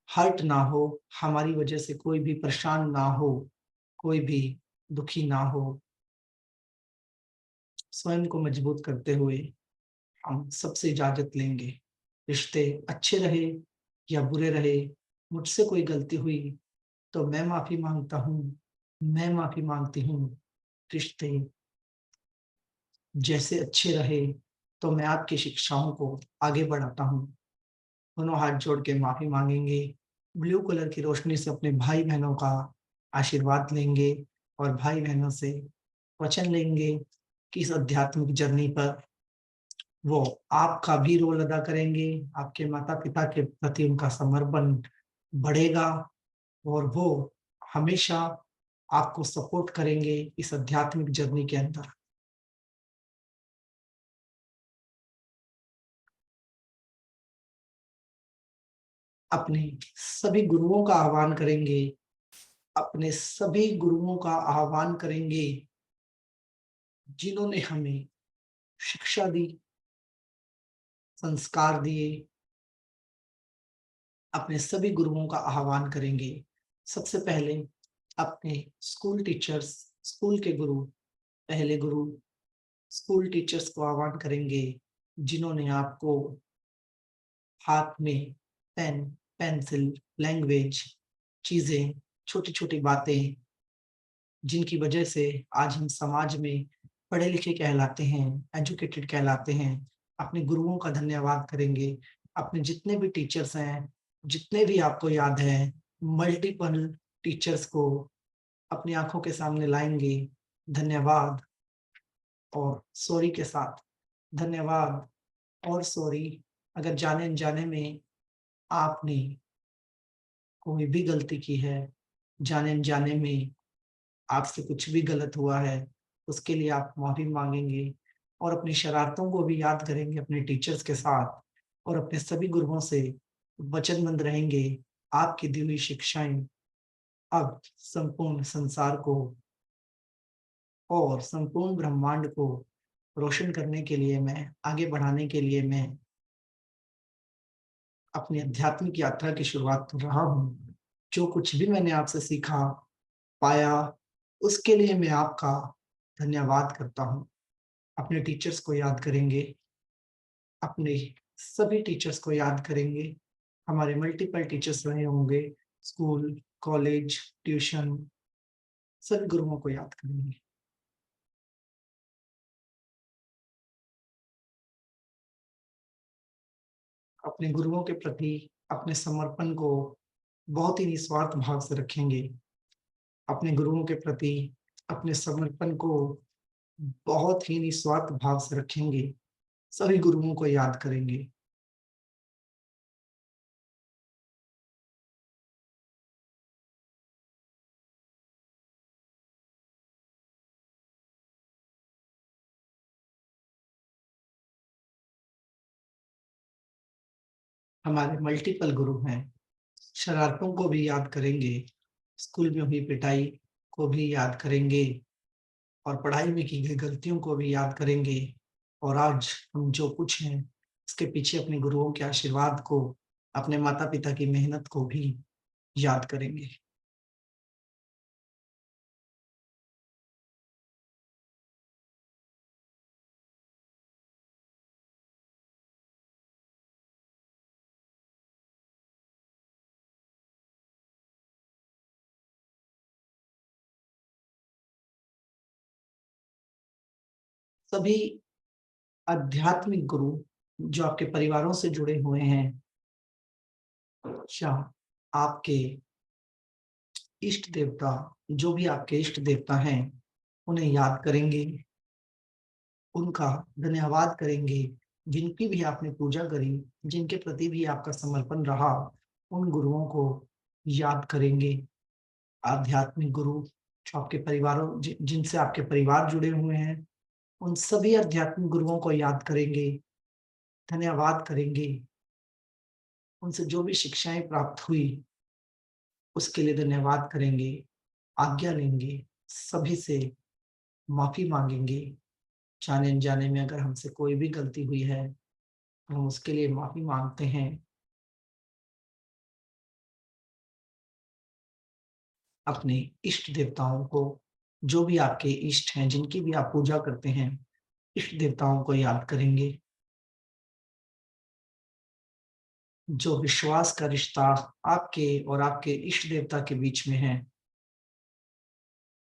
हर्ट ना हो, हमारी वजह से कोई भी परेशान ना हो, कोई भी दुखी ना हो। स्वयं को मजबूत करते हुए हम सबसे इजाजत लेंगे। रिश्ते अच्छे रहे या बुरे रहे, मुझसे कोई गलती हुई तो मैं माफी मांगता हूँ, मैं माफी मांगती हूँ। रिश्ते जैसे अच्छे रहे तो मैं आपकी शिक्षाओं को आगे बढ़ाता हूँ। दोनों हाथ जोड़ के माफी मांगेंगे। ब्लू कलर की रोशनी से अपने भाई बहनों का आशीर्वाद लेंगे और भाई बहनों से वचन लेंगे कि इस आध्यात्मिक जर्नी पर वो आपका भी रोल अदा करेंगे। आपके माता पिता के प्रति उनका समर्पण बढ़ेगा और वो हमेशा आपको सपोर्ट करेंगे इस आध्यात्मिक जर्नी के अंदर। अपने सभी गुरुओं का आह्वान करेंगे, अपने सभी गुरुओं का आह्वान करेंगे जिन्होंने हमें शिक्षा दी, संस्कार दिए। अपने सभी गुरुओं का आह्वान करेंगे। सबसे पहले अपने स्कूल टीचर्स, स्कूल के गुरु, पहले गुरु स्कूल टीचर्स को आह्वान करेंगे जिन्होंने आपको हाथ में पेन, पेंसिल, लैंग्वेज, चीजें, छोटी-छोटी बातें जिनकी वजह से आज हम समाज में पढ़े लिखे कहलाते हैं, एजुकेटेड कहलाते हैं। अपने गुरुओं का धन्यवाद करेंगे। अपने जितने भी टीचर्स हैं, जितने भी आपको याद हैं, मल्टीपल टीचर्स को अपनी आँखों के सामने लाएँगे। धन्यवाद और सॉरी के साथ, धन्यवाद और सॉरी अगर जाने-अनजाने में आपने कोई भी गलती की है, जाने-अनजाने में आपसे कुछ भी गलत हुआ है, उसके लिए आप माफ़ी माँगेंगे और अपनी शरारतों को भी याद करेंगे अपने टीचर्स के साथ और अपने सभी गुरुओं से वचनबद्ध रहेंगे। आपकी दी हुई शिक्षाएँ अब संपूर्ण संसार को और संपूर्ण ब्रह्मांड को रोशन करने के लिए मैं आगे बढ़ाने के लिए मैं अपनी आध्यात्मिक यात्रा की शुरुआत कर रहा हूँ। जो कुछ भी मैंने आपसे सीखा, पाया, उसके लिए मैं आपका धन्यवाद करता हूँ। अपने टीचर्स को याद करेंगे, अपने सभी टीचर्स को याद करेंगे। हमारे मल्टीपल टीचर्स रहे होंगे, स्कूल, कॉलेज, ट्यूशन, सभी गुरुओं को याद करेंगे। अपने गुरुओं के प्रति अपने समर्पण को बहुत ही निस्वार्थ भाव से रखेंगे। अपने गुरुओं के प्रति अपने समर्पण को बहुत ही निस्वार्थ भाव से रखेंगे। सभी गुरुओं को याद करेंगे। हमारे मल्टीपल गुरु हैं। शरारतों को भी याद करेंगे, स्कूल में हुई पिटाई को भी याद करेंगे और पढ़ाई में की गई गलतियों को भी याद करेंगे और आज हम जो कुछ हैं, उसके पीछे अपने गुरुओं के आशीर्वाद को, अपने माता-पिता की मेहनत को भी याद करेंगे। सभी आध्यात्मिक गुरु जो आपके परिवारों से जुड़े हुए हैं या आपके इष्ट देवता, जो भी आपके इष्ट देवता हैं, उन्हें याद करेंगे, उनका धन्यवाद करेंगे। जिनकी भी आपने पूजा करी, जिनके प्रति भी आपका समर्पण रहा, उन गुरुओं को याद करेंगे। आध्यात्मिक गुरु जो आपके परिवारों जिनसे आपके परिवार जुड़े हुए हैं, उन सभी आध्यात्मिक गुरुओं को याद करेंगे, धन्यवाद करेंगे। उनसे जो भी शिक्षाएँ प्राप्त हुई, उसके लिए धन्यवाद करेंगे, आज्ञा लेंगे, सभी से माफ़ी माँगेंगे। जाने-अनजाने में अगर हमसे कोई भी गलती हुई है, तो हम उसके लिए माफ़ी माँगते हैं। अपने इष्ट देवताओं को, जो भी आपके इष्ट हैं, जिनकी भी आप पूजा करते हैं, इष्ट देवताओं को याद करेंगे। जो विश्वास का रिश्ता आपके और आपके इष्ट देवता के बीच में है,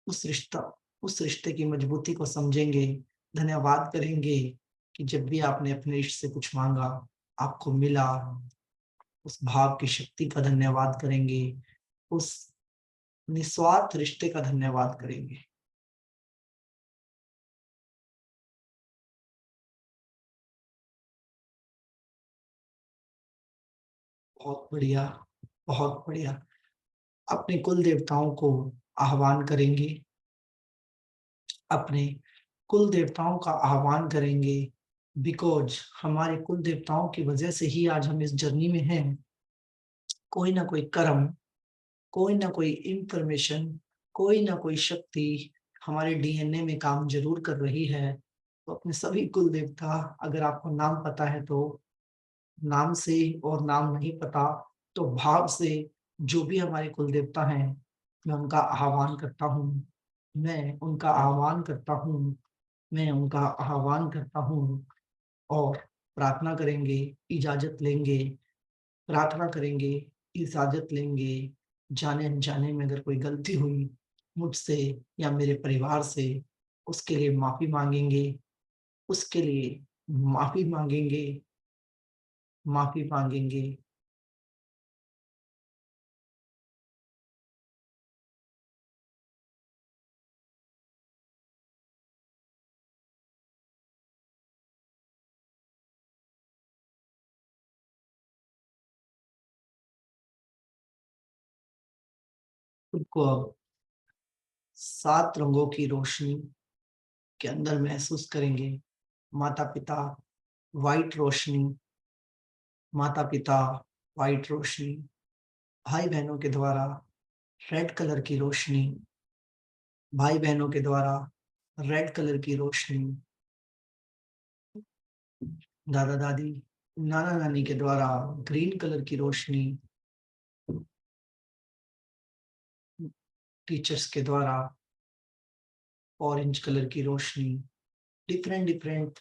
उस रिश्ते की मजबूती को समझेंगे, धन्यवाद करेंगे कि जब भी आपने अपने इष्ट से कुछ माँगा, आपको मिला। उस भाव की शक्ति का धन्यवाद करेंगे, उस निस्वार्थ रिश्ते का धन्यवाद करेंगे। बहुत बढ़िया, बहुत बढ़िया। अपने कुल देवताओं को आह्वान करेंगे, अपने कुल देवताओं का आह्वान करेंगे बिकॉज़ हमारे कुल देवताओं की वजह से ही आज हम इस जर्नी में हैं। कोई ना कोई कर्म, कोई ना कोई इन्फॉर्मेशन, कोई ना कोई शक्ति हमारे डीएनए में काम ज़रूर कर रही है। तो अपने सभी कुल देवता अगर आपको नाम पता है तो नाम से और नाम नहीं पता तो भाव से जो भी हमारे कुल देवता हैं, मैं उनका आह्वान करता हूँ, मैं उनका आह्वान करता हूँ, मैं उनका आह्वान करता हूँ और प्रार्थना करेंगे, इजाज़त लेंगे, प्रार्थना करेंगे, इजाज़त लेंगे। जाने-अनजाने में अगर कोई गलती हुई मुझसे या मेरे परिवार से, उसके लिए माफ़ी माँगेंगे, उसके लिए माफ़ी माँगेंगे, माफ़ी माँगेंगे। खुद को अब 7 रंगों की रोशनी के अंदर महसूस करेंगे। माता-पिता व्हाइट रोशनी, माता-पिता व्हाइट रोशनी, भाई-बहनों के द्वारा रेड कलर की रोशनी, भाई-बहनों के द्वारा रेड कलर की रोशनी, दादा-दादी, नाना-नानी के द्वारा ग्रीन कलर की रोशनी, टीचर्स के द्वारा ऑरेंज कलर की रोशनी, डिफरेंट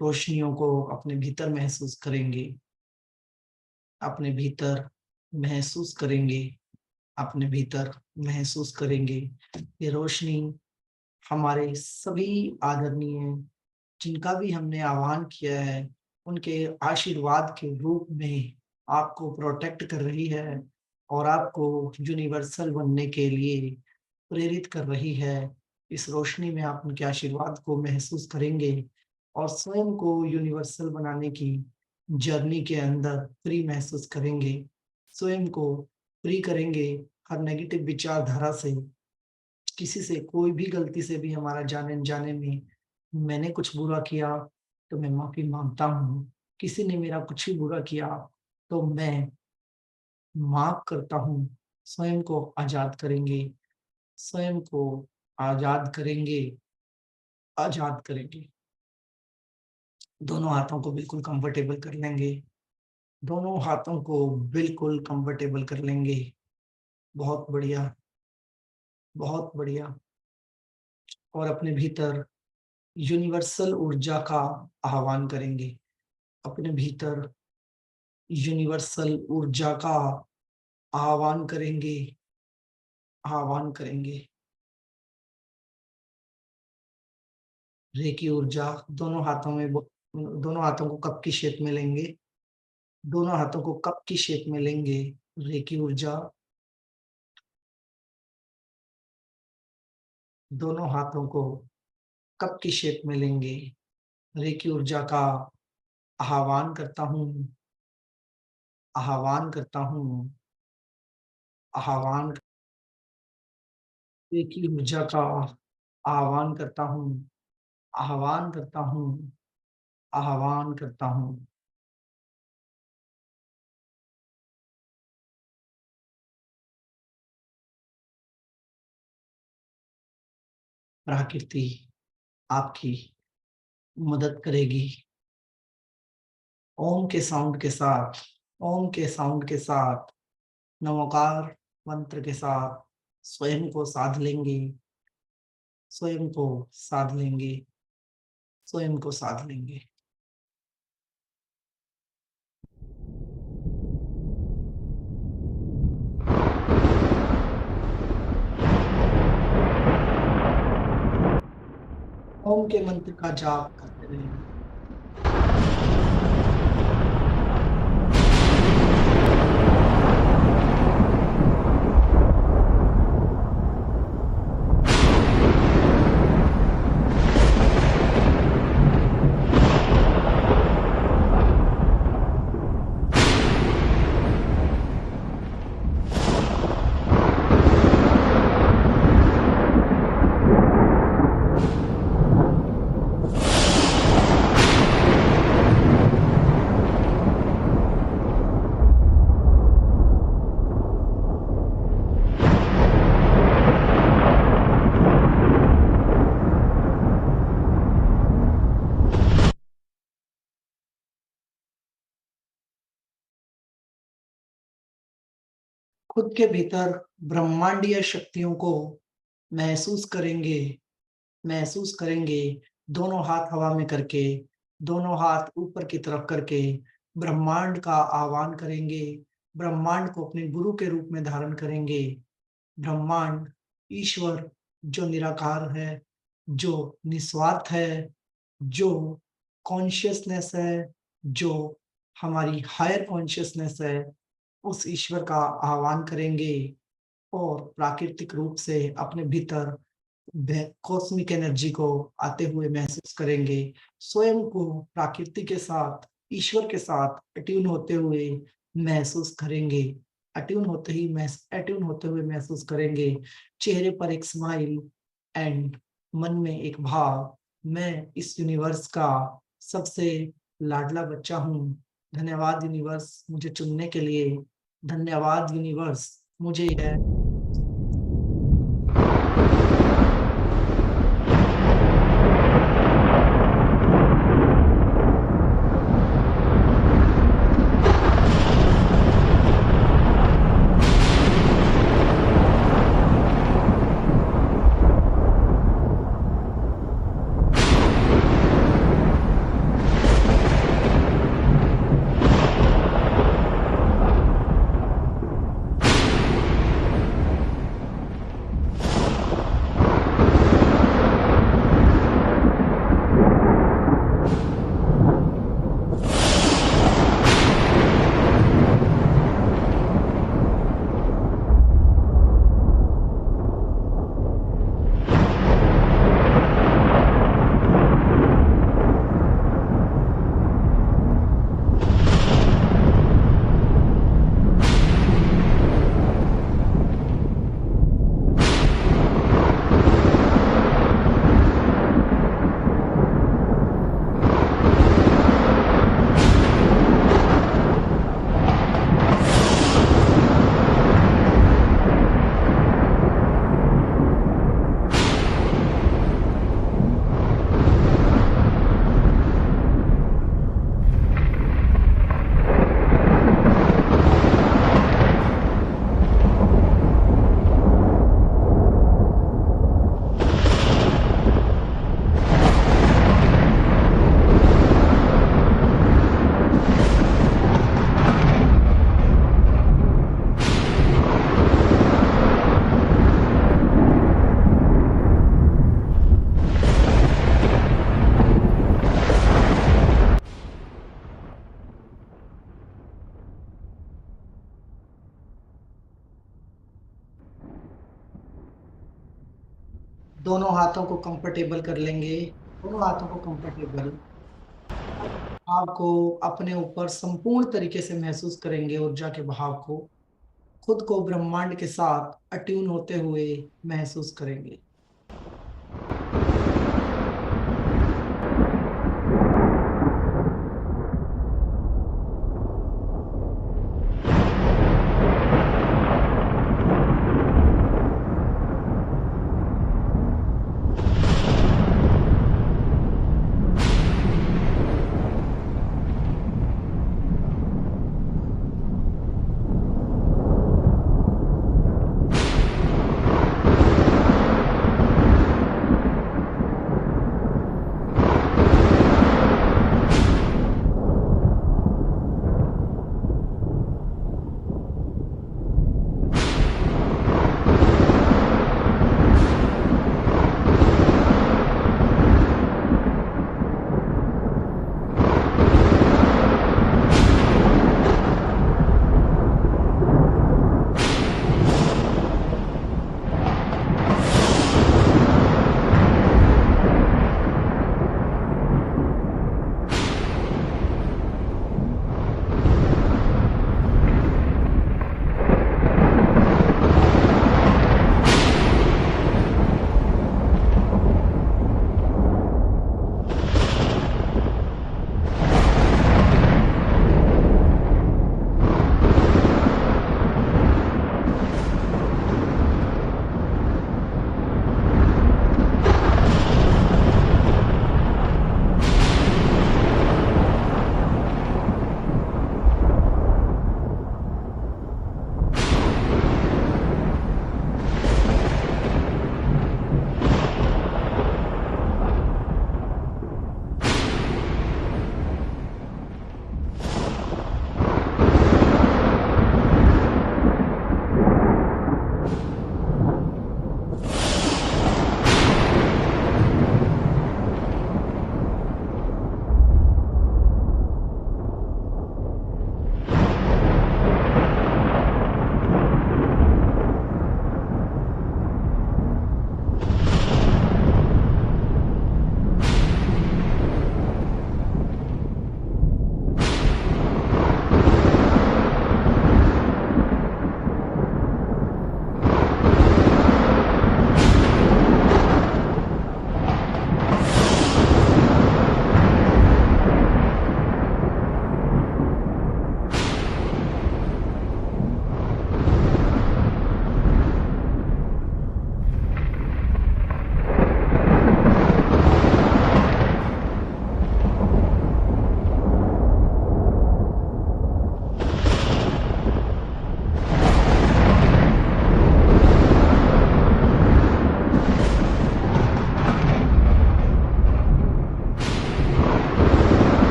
रोशनियों को अपने भीतर महसूस करेंगे, अपने भीतर महसूस करेंगे, अपने भीतर महसूस करेंगे। ये रोशनी हमारे सभी आदरणीय जिनका भी हमने आह्वान किया है, उनके आशीर्वाद के रूप में आपको प्रोटेक्ट कर रही है और आपको यूनिवर्सल बनने के लिए प्रेरित कर रही है। इस रोशनी में आप उनके आशीर्वाद को महसूस करेंगे और स्वयं को यूनिवर्सल बनाने की जर्नी के अंदर फ्री महसूस करेंगे। स्वयं को फ्री करेंगे हर नेगेटिव विचारधारा से। किसी से कोई भी गलती से भी हमारा जाने-अनजाने में मैंने कुछ बुरा किया तो मैं माफ़ी माँगता हूँ। किसी ने मेरा कुछ भी बुरा किया तो मैं माफ़ करता हूँ। स्वयं को आज़ाद करेंगे, स्वयं को आज़ाद करेंगे, आज़ाद करेंगे। दोनों हाथों को बिल्कुल कंफर्टेबल कर लेंगे, दोनों हाथों को बिल्कुल कंफर्टेबल कर लेंगे। बहुत बढ़िया, बहुत बढ़िया। और अपने भीतर यूनिवर्सल ऊर्जा का आह्वान करेंगे। अपने भीतर यूनिवर्सल ऊर्जा का आह्वान करेंगे, आह्वान करेंगे। रेकी ऊर्जा दोनों हाथों में दोनों हाथों को कप की शेप में लेंगे, दोनों हाथों को कप की शेप में लेंगे। रेकी ऊर्जा दोनों हाथों को कप की शेप में लेंगे। रेकी ऊर्जा का आह्वान करता हूँ, आह्वान करता हूँ, आह्वान रेकी ऊर्जा का आह्वान करता हूँ, आह्वान करता हूँ, आह्वान करता हूँ। प्रकृति आपकी मदद करेगी। ओम के साउंड के साथ, ओम के साउंड के साथ, नमोकार मंत्र के साथ स्वयं को साध लेंगे, स्वयं को साध लेंगे, स्वयं को साध लेंगे। ओम के मंत्र का जाप करते रहें। खुद के भीतर ब्रह्मांडीय शक्तियों को महसूस करेंगे, दोनों हाथ हवा में करके, दोनों हाथ ऊपर की तरफ करके ब्रह्मांड का आह्वान करेंगे, ब्रह्मांड को अपने गुरु के रूप में धारण करेंगे। ब्रह्मांड, ईश्वर जो निराकार है, जो निस्वार्थ है, जो कॉन्शियसनेस है, जो हमारी हायर कॉन्शियसनेस है, उस ईश्वर का आह्वान करेंगे और प्राकृतिक रूप से अपने भीतर कॉस्मिक एनर्जी को आते हुए महसूस करेंगे। स्वयं को प्रकृति के साथ, ईश्वर के साथ अट्यून होते हुए महसूस करेंगे। अट्यून होते हुए महसूस करेंगे। चेहरे पर एक स्माइल एंड मन में एक भाव, मैं इस यूनिवर्स का सबसे लाडला बच्चा हूँ। धन्यवाद यूनिवर्स मुझे चुनने के लिए। धन्यवाद यूनिवर्स मुझे यह दोनों हाथों को कंफर्टेबल कर लेंगे। दोनों हाथों को कंफर्टेबल, आपको अपने ऊपर संपूर्ण तरीके से महसूस करेंगे ऊर्जा के बहाव को। खुद को ब्रह्मांड के साथ अट्यून होते हुए महसूस करेंगे।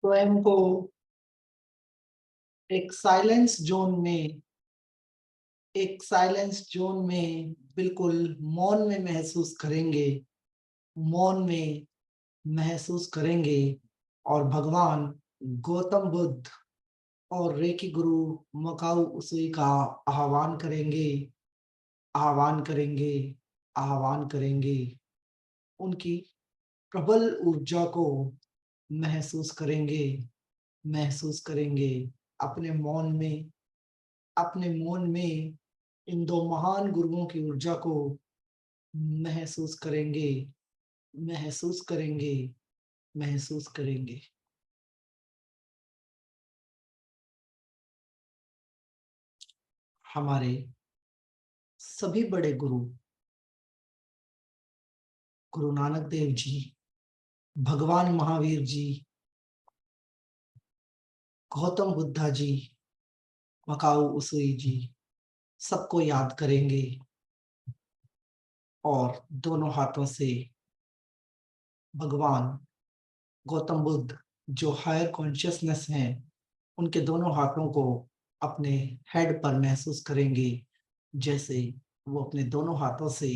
स्वयं को एक साइलेंस जोन में बिल्कुल मौन में महसूस करेंगे, मौन में महसूस करेंगे और भगवान गौतम बुद्ध और रेकी गुरु मकाऊ उसुई का आह्वान करेंगे, आह्वान करेंगे, आह्वान करेंगे। उनकी प्रबल ऊर्जा को महसूस करेंगे, महसूस करेंगे अपने मौन में इन दो महान गुरुओं की ऊर्जा को महसूस करेंगे, महसूस करेंगे, महसूस करेंगे। हमारे सभी बड़े गुरु गुरु नानक देव जी, भगवान महावीर जी, गौतम बुद्धा जी, मकाऊ उसुई जी, सबको याद करेंगे और दोनों हाथों से भगवान गौतम बुद्ध जो हायर कॉन्शियसनेस हैं, उनके दोनों हाथों को अपने हेड पर महसूस करेंगे, जैसे वो अपने दोनों हाथों से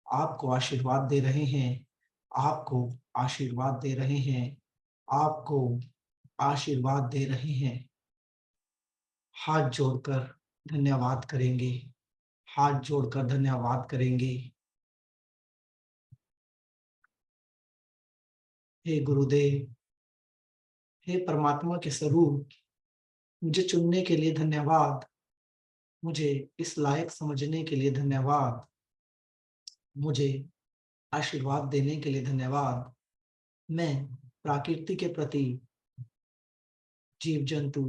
आपको आशीर्वाद दे रहे हैं, आपको आशीर्वाद दे रहे हैं, आपको आशीर्वाद दे रहे हैं। हाथ जोड़कर धन्यवाद करेंगे, हाथ जोड़कर धन्यवाद करेंगे। हे गुरुदेव, हे परमात्मा के स्वरूप, मुझे चुनने के लिए धन्यवाद, मुझे इस लायक समझने के लिए धन्यवाद, मुझे आशीर्वाद देने के लिए धन्यवाद। मैं प्रकृति के प्रति, जीव जंतु,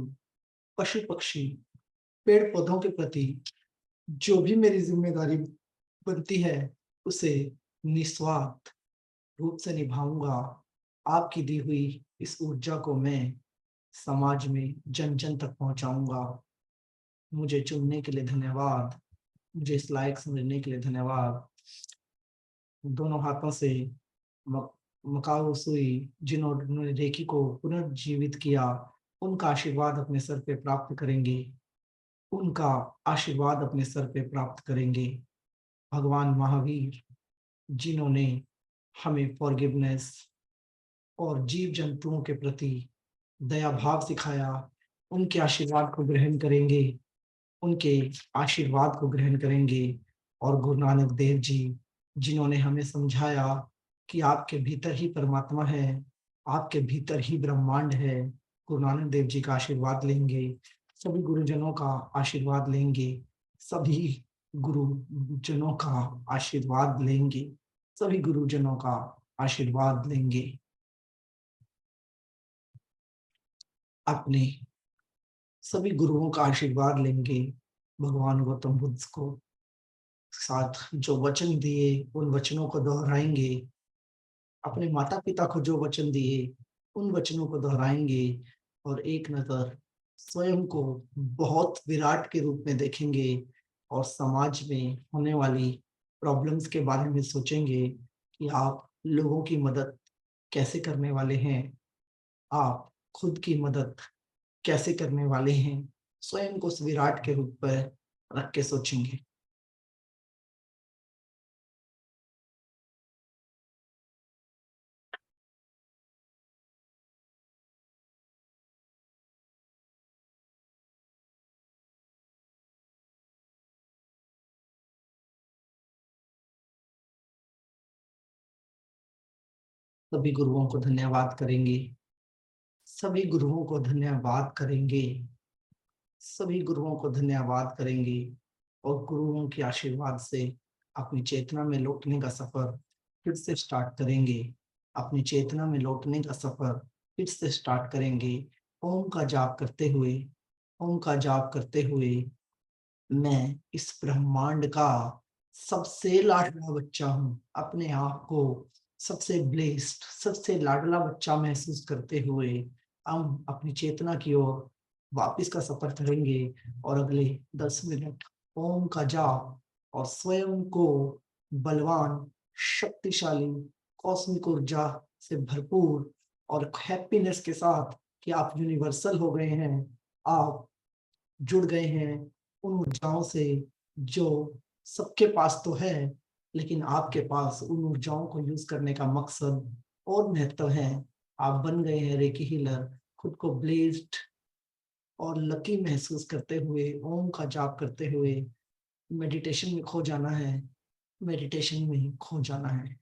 पशु पक्षी, पेड़ पौधों के प्रति जो भी मेरी जिम्मेदारी बनती है, उसे निस्वार्थ रूप से निभाऊंगा। आपकी दी हुई इस ऊर्जा को मैं समाज में जन जन तक पहुंचाऊंगा। मुझे चुनने के लिए धन्यवाद, मुझे इस लायक समझने के लिए धन्यवाद। दोनों हाथों से मकाऊ सुई जिन्होंने रेकी को पुनर्जीवित किया, उनका आशीर्वाद अपने सर पे प्राप्त करेंगे, उनका आशीर्वाद अपने सर पे प्राप्त करेंगे। भगवान महावीर जिन्होंने हमें फॉरगिवनेस और जीव जंतुओं के प्रति दया भाव सिखाया, उनके आशीर्वाद को ग्रहण करेंगे, उनके आशीर्वाद को ग्रहण करेंगे। और गुरु नानक देव जी जिन्होंने हमें समझाया कि आपके भीतर ही परमात्मा है, आपके भीतर ही ब्रह्मांड है, गुरु नानक देव जी का आशीर्वाद लेंगे, सभी गुरुजनों का आशीर्वाद लेंगे, सभी गुरुजनों का आशीर्वाद लेंगे, सभी गुरुजनों का आशीर्वाद लेंगे। अपने सभी गुरुओं का आशीर्वाद लेंगे। भगवान गौतम बुद्ध को साथ जो वचन दिए, उन वचनों को दोहराएंगे। अपने माता पिता को जो वचन दिए, उन वचनों को दोहराएंगे और एक नजर स्वयं को बहुत विराट के रूप में देखेंगे और समाज में होने वाली प्रॉब्लम्स के बारे में सोचेंगे कि आप लोगों की मदद कैसे करने वाले हैं, आप खुद की मदद कैसे करने वाले हैं। स्वयं को उस विराट के रूप पर रख के सोचेंगे। सभी गुरुओं को धन्यवाद करेंगे, सभी गुरुओं को धन्यवाद करेंगे, सभी गुरुओं को धन्यवाद करेंगे और गुरुओं के आशीर्वाद से अपनी चेतना में लौटने का सफर फिर से स्टार्ट करेंगे। अपनी चेतना में लौटने का सफर फिर से स्टार्ट करेंगे। ओम का जाप करते हुए, ओम का जाप करते हुए मैं इस ब्रह्मांड का सबसे लाडला बच्चा हूँ। अपने आप को सबसे ब्लेस्ड, सबसे लाडला बच्चा महसूस करते हुए हम अपनी चेतना की ओर वापस का सफर करेंगे और अगले 10 मिनट ओम का जाप और स्वयं को बलवान, शक्तिशाली, कॉस्मिक ऊर्जा से भरपूर और हैप्पीनेस के साथ कि आप यूनिवर्सल हो गए हैं, आप जुड़ गए हैं उन ऊर्जाओं से जो सबके पास तो है, लेकिन आपके पास उन ऊर्जाओं को यूज करने का मकसद और महत्व है। आप बन गए हैं रेकी हीलर। खुद को ब्लेस्ड और लकी महसूस करते हुए, ओम का जाप करते हुए मेडिटेशन में खो जाना है, मेडिटेशन में ही खो जाना है।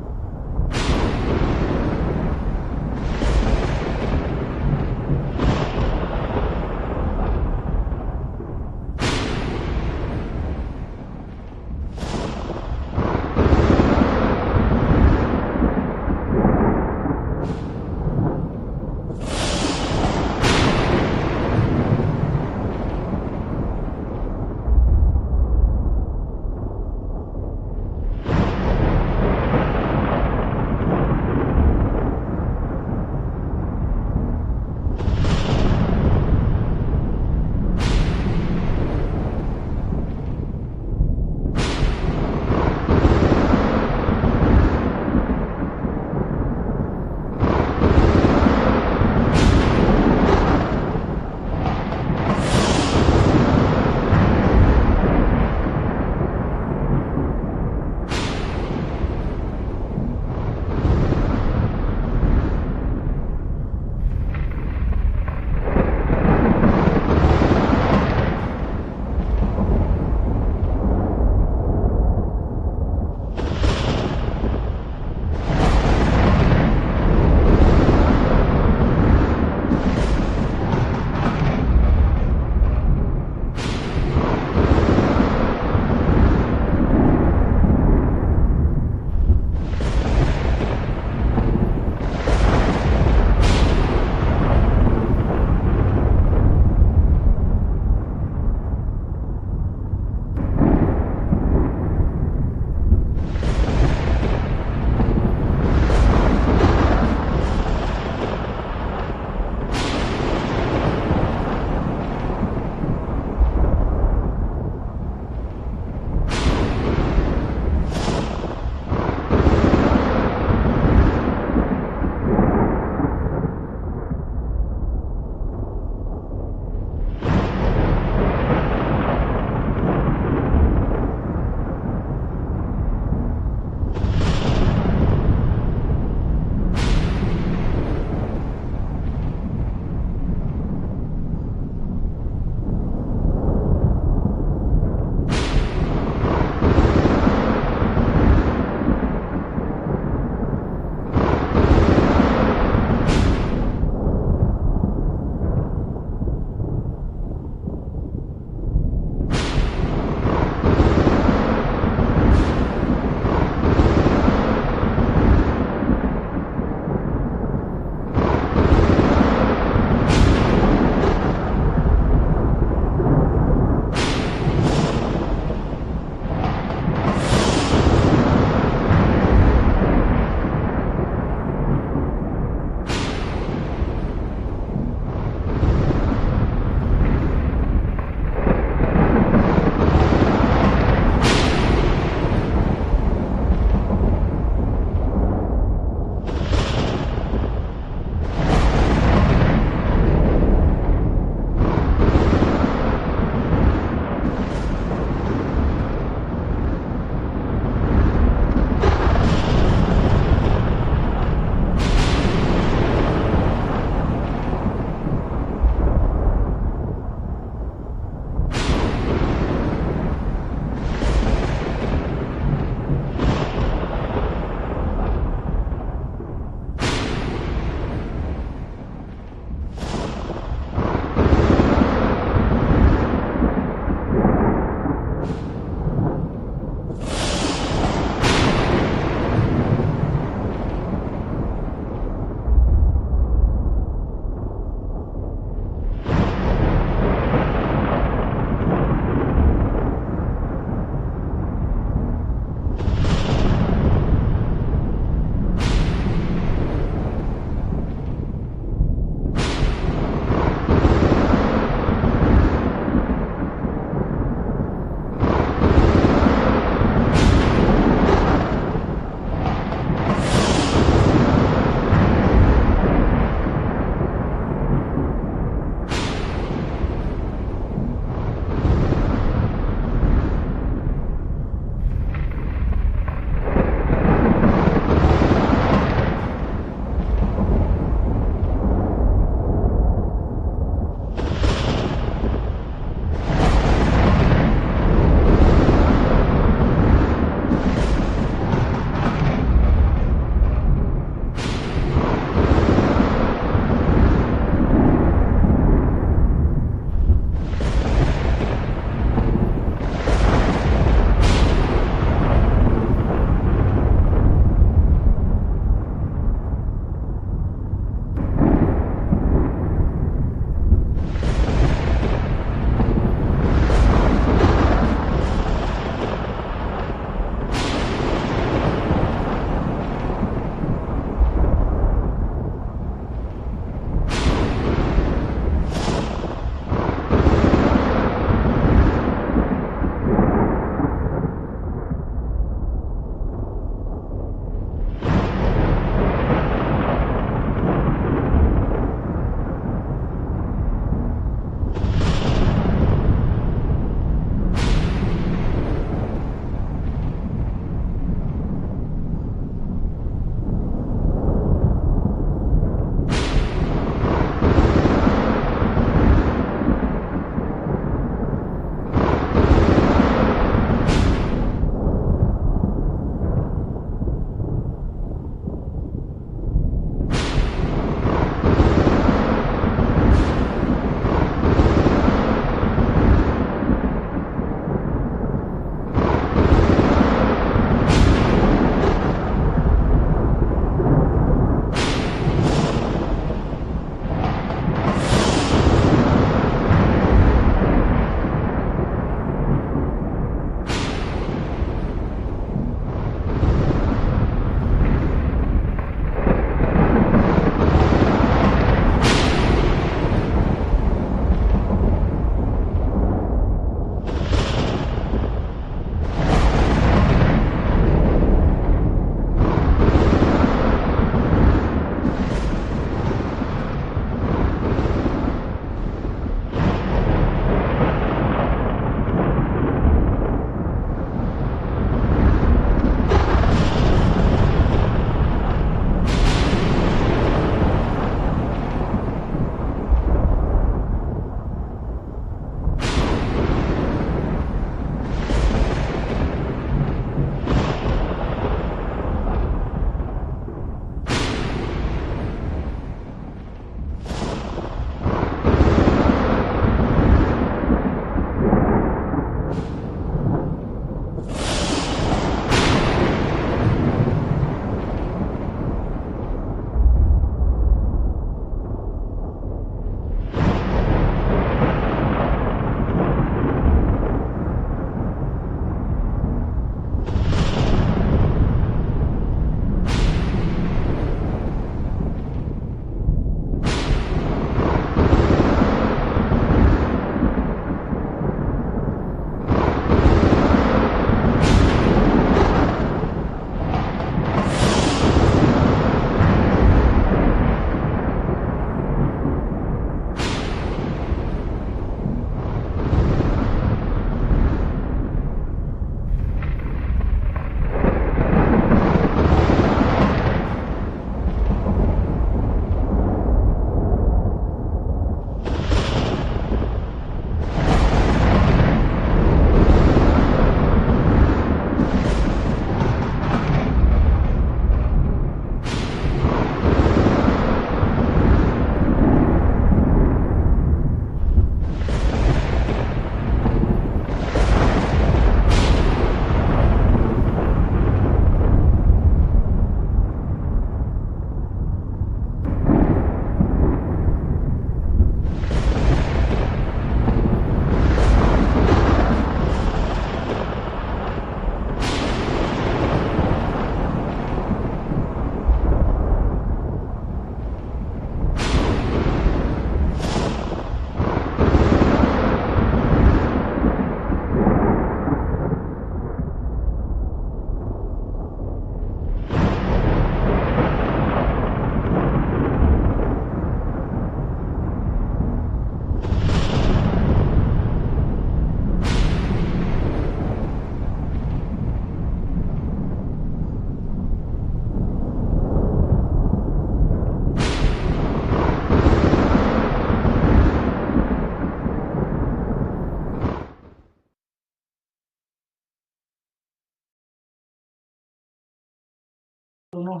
दोनों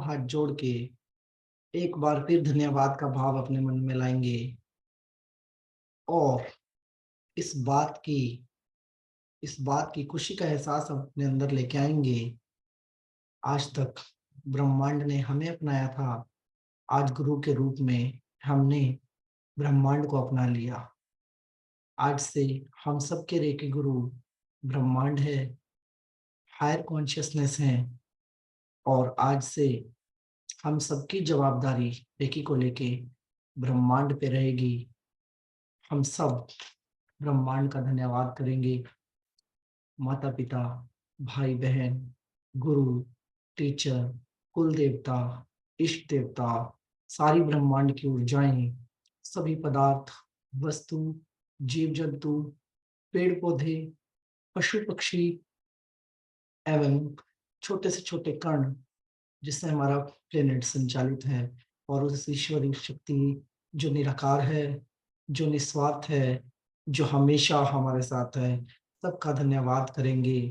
हाथ जोड़ के एक बार फिर धन्यवाद का भाव अपने मन में लाएंगे और इस बात की खुशी का एहसास अपने अंदर लेके आएंगे। आज तक ब्रह्मांड ने हमें अपनाया था, आज गुरु के रूप में हमने ब्रह्मांड को अपना लिया। आज से हम सबके रेकी गुरु ब्रह्मांड है, हायर कॉन्शियसनेस है और आज से हम सबकी जवाबदारी रेकी को लेके ब्रह्मांड पे रहेगी। हम सब ब्रह्मांड का धन्यवाद करेंगे। माता पिता, भाई बहन, गुरु, टीचर, कुल देवता, इष्ट देवता, सारी ब्रह्मांड की ऊर्जाएं, सभी पदार्थ, वस्तु, जीव जंतु, पेड़ पौधे, पशु पक्षी एवं छोटे से छोटे कण जिससे हमारा प्लेनेट संचालित है और उस ईश्वरीय शक्ति जो निराकार है, जो निस्वार्थ है, जो हमेशा हमारे साथ है, सबका धन्यवाद करेंगे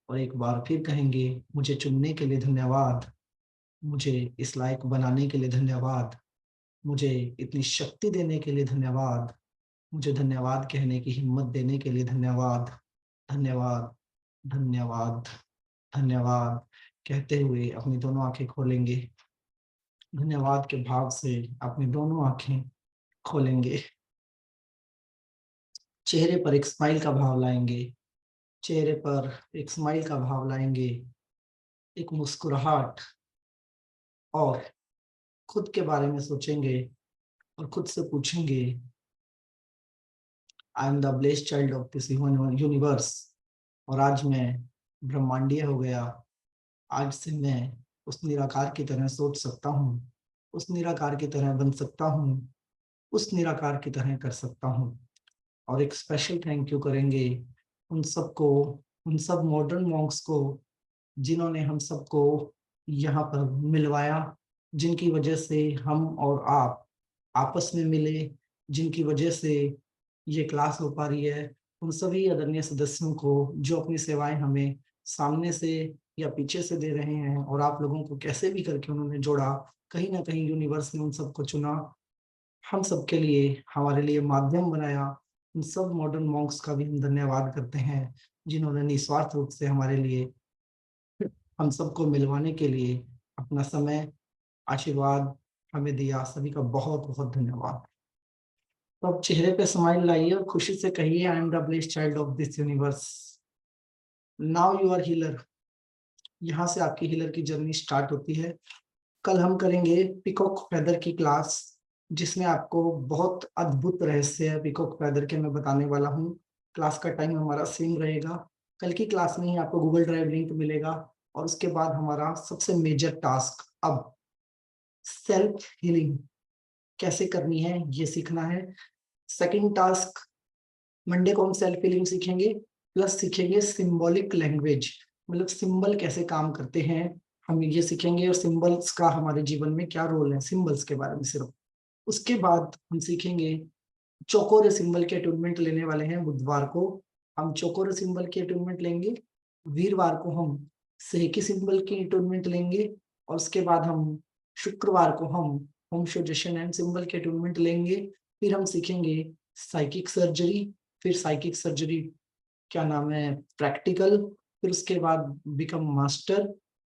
और एक बार फिर कहेंगे मुझे चुनने के लिए धन्यवाद, मुझे इस लायक बनाने के लिए धन्यवाद, मुझे इतनी शक्ति देने के लिए धन्यवाद, मुझे धन्यवाद कहने की हिम्मत देने के लिए धन्यवाद, धन्यवाद, धन्यवाद, धन्यवाद कहते हुए अपनी दोनों आंखें खोलेंगे। धन्यवाद के भाव से अपनी दोनों आंखें खोलेंगे। चेहरे पर एक स्माइल का भाव लाएंगे, चेहरे पर एक स्माइल का भाव लाएंगे, एक मुस्कुराहट, और खुद के बारे में सोचेंगे और खुद से पूछेंगे आई am the blessed child of this universe. और आज मैं ब्रह्मांडीय हो गया। आज से मैं उस निराकार की तरह सोच सकता हूँ, उस निराकार की तरह बन सकता हूँ, उस निराकार की तरह कर सकता हूँ। और एक स्पेशल थैंक यू करेंगे उन सबको, उन सब मॉडर्न मॉन्क्स को जिन्होंने हम सबको यहाँ पर मिलवाया, जिनकी वजह से हम और आप आपस में मिले, जिनकी वजह से ये क्लास हो पा रही है। उन सभी आदरणीय सदस्यों को जो अपनी सेवाएं हमें सामने से या पीछे से दे रहे हैं और आप लोगों को कैसे भी करके उन्होंने जोड़ा, कहीं ना कहीं यूनिवर्स ने उन सबको चुना, हम सबके लिए, हमारे लिए माध्यम बनाया। उन सब मॉडर्न मॉन्क्स का भी हम धन्यवाद करते हैं जिन्होंने निस्वार्थ रूप से हमारे लिए, हम सबको मिलवाने के लिए अपना समय, आशीर्वाद हमें दिया। सभी का बहुत बहुत धन्यवाद। तो अब चेहरे पे स्माइल लाइए और खुशी से कहिए I am the blessed child of this universe. Now you are healer. यहाँ से आपकी हीलर की जर्नी स्टार्ट होती है। कल हम करेंगे पीकॉक फेदर की क्लास, जिसमें आपको बहुत अद्भुत रहस्य पीकॉक फेदर के मैं बताने वाला हूँ। क्लास का टाइम हमारा सेम रहेगा। कल की क्लास में ही आपको गूगल ड्राइव लिंक मिलेगा और उसके बाद हमारा सबसे मेजर टास्क अब सेल्फ हीलिंग कैसे करनी है ये सीखना है। सेकंड टास्क मंडे को हम सेल्फ हीलिंग सीखेंगे, प्लस सीखेंगे सिंबॉलिक लैंग्वेज, मतलब सिंबल कैसे काम करते हैं हम ये सीखेंगे और सिंबल्स का हमारे जीवन में क्या रोल है, सिंबल्स के बारे में सिर्फ। उसके बाद हम सीखेंगे चौकोर सिंबल के अटूनमेंट लेने वाले हैं। बुधवार को हम चौकोर सिंबल के अटूनमेंट लेंगे, वीरवार को हम सेहकी सिंबल की अटूनमेंट लेंगे और उसके बाद हम शुक्रवार को हम होम सजेशन एंड सिंबल के अटूनमेंट लेंगे। फिर हम सीखेंगे साइकिक सर्जरी, फिर साइकिक सर्जरी क्या नाम है प्रैक्टिकल, फिर उसके बाद become master,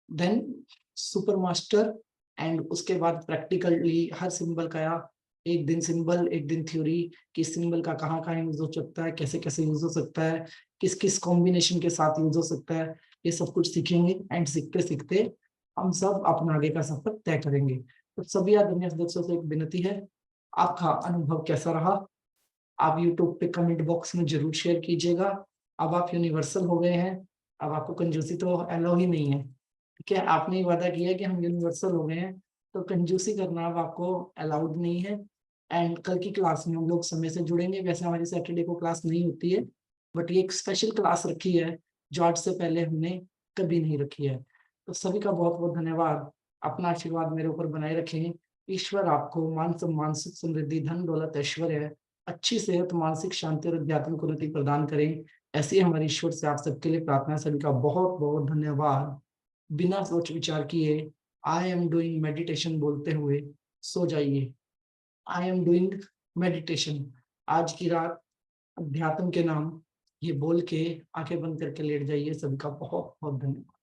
then super master, and उसके बाद प्रैक्टिकली हर सिंबल का एक दिन सिंबल एक दिन थ्योरी, किस सिंबल का कहाँ कहाँ यूज हो सकता है, कैसे कैसे यूज हो सकता है, किस किस कॉम्बिनेशन के साथ यूज हो सकता है, ये सब कुछ सीखेंगे। एंड सीखते सीखते हम सब अपना आगे का सफर तय करेंगे। तो सभी आदरणीय सदस्यों से एक विनती है, आपका अनुभव कैसा रहा आप यूट्यूब पे कमेंट बॉक्स में जरूर शेयर कीजिएगा। अब आप यूनिवर्सल हो गए हैं, अब आपको कंजूसी तो अलाउ ही नहीं है, ठीक है। आपने ही वादा किया कि हम यूनिवर्सल हो गए हैं तो कंजूसी करना अब आपको अलाउड नहीं है। एंड कल की क्लास में हम लोग समय से जुड़ेंगे। वैसे हमारी सैटरडे को क्लास नहीं होती है, बट ये एक स्पेशल क्लास रखी है जो आज से पहले हमने कभी नहीं रखी है। तो सभी का बहुत बहुत धन्यवाद। अपना आशीर्वाद मेरे ऊपर बनाए रखें। ईश्वर आपको मान सम्मान सुख समृद्धि धन दौलत ऐश्वर्य अच्छी सेहत मानसिक शांति और आध्यात्मिक उन्नति प्रदान करें। ऐसी ही हमारी ईश्वर से आप सबके लिए प्रार्थना। सभी का बहुत बहुत धन्यवाद। बिना सोच विचार किए आई एम डूइंग मेडिटेशन बोलते हुए सो जाइए। I am doing meditation. आज की रात अध्यात्म के नाम ये बोल के आंखें बंद करके लेट जाइए। सभी का बहुत बहुत धन्यवाद।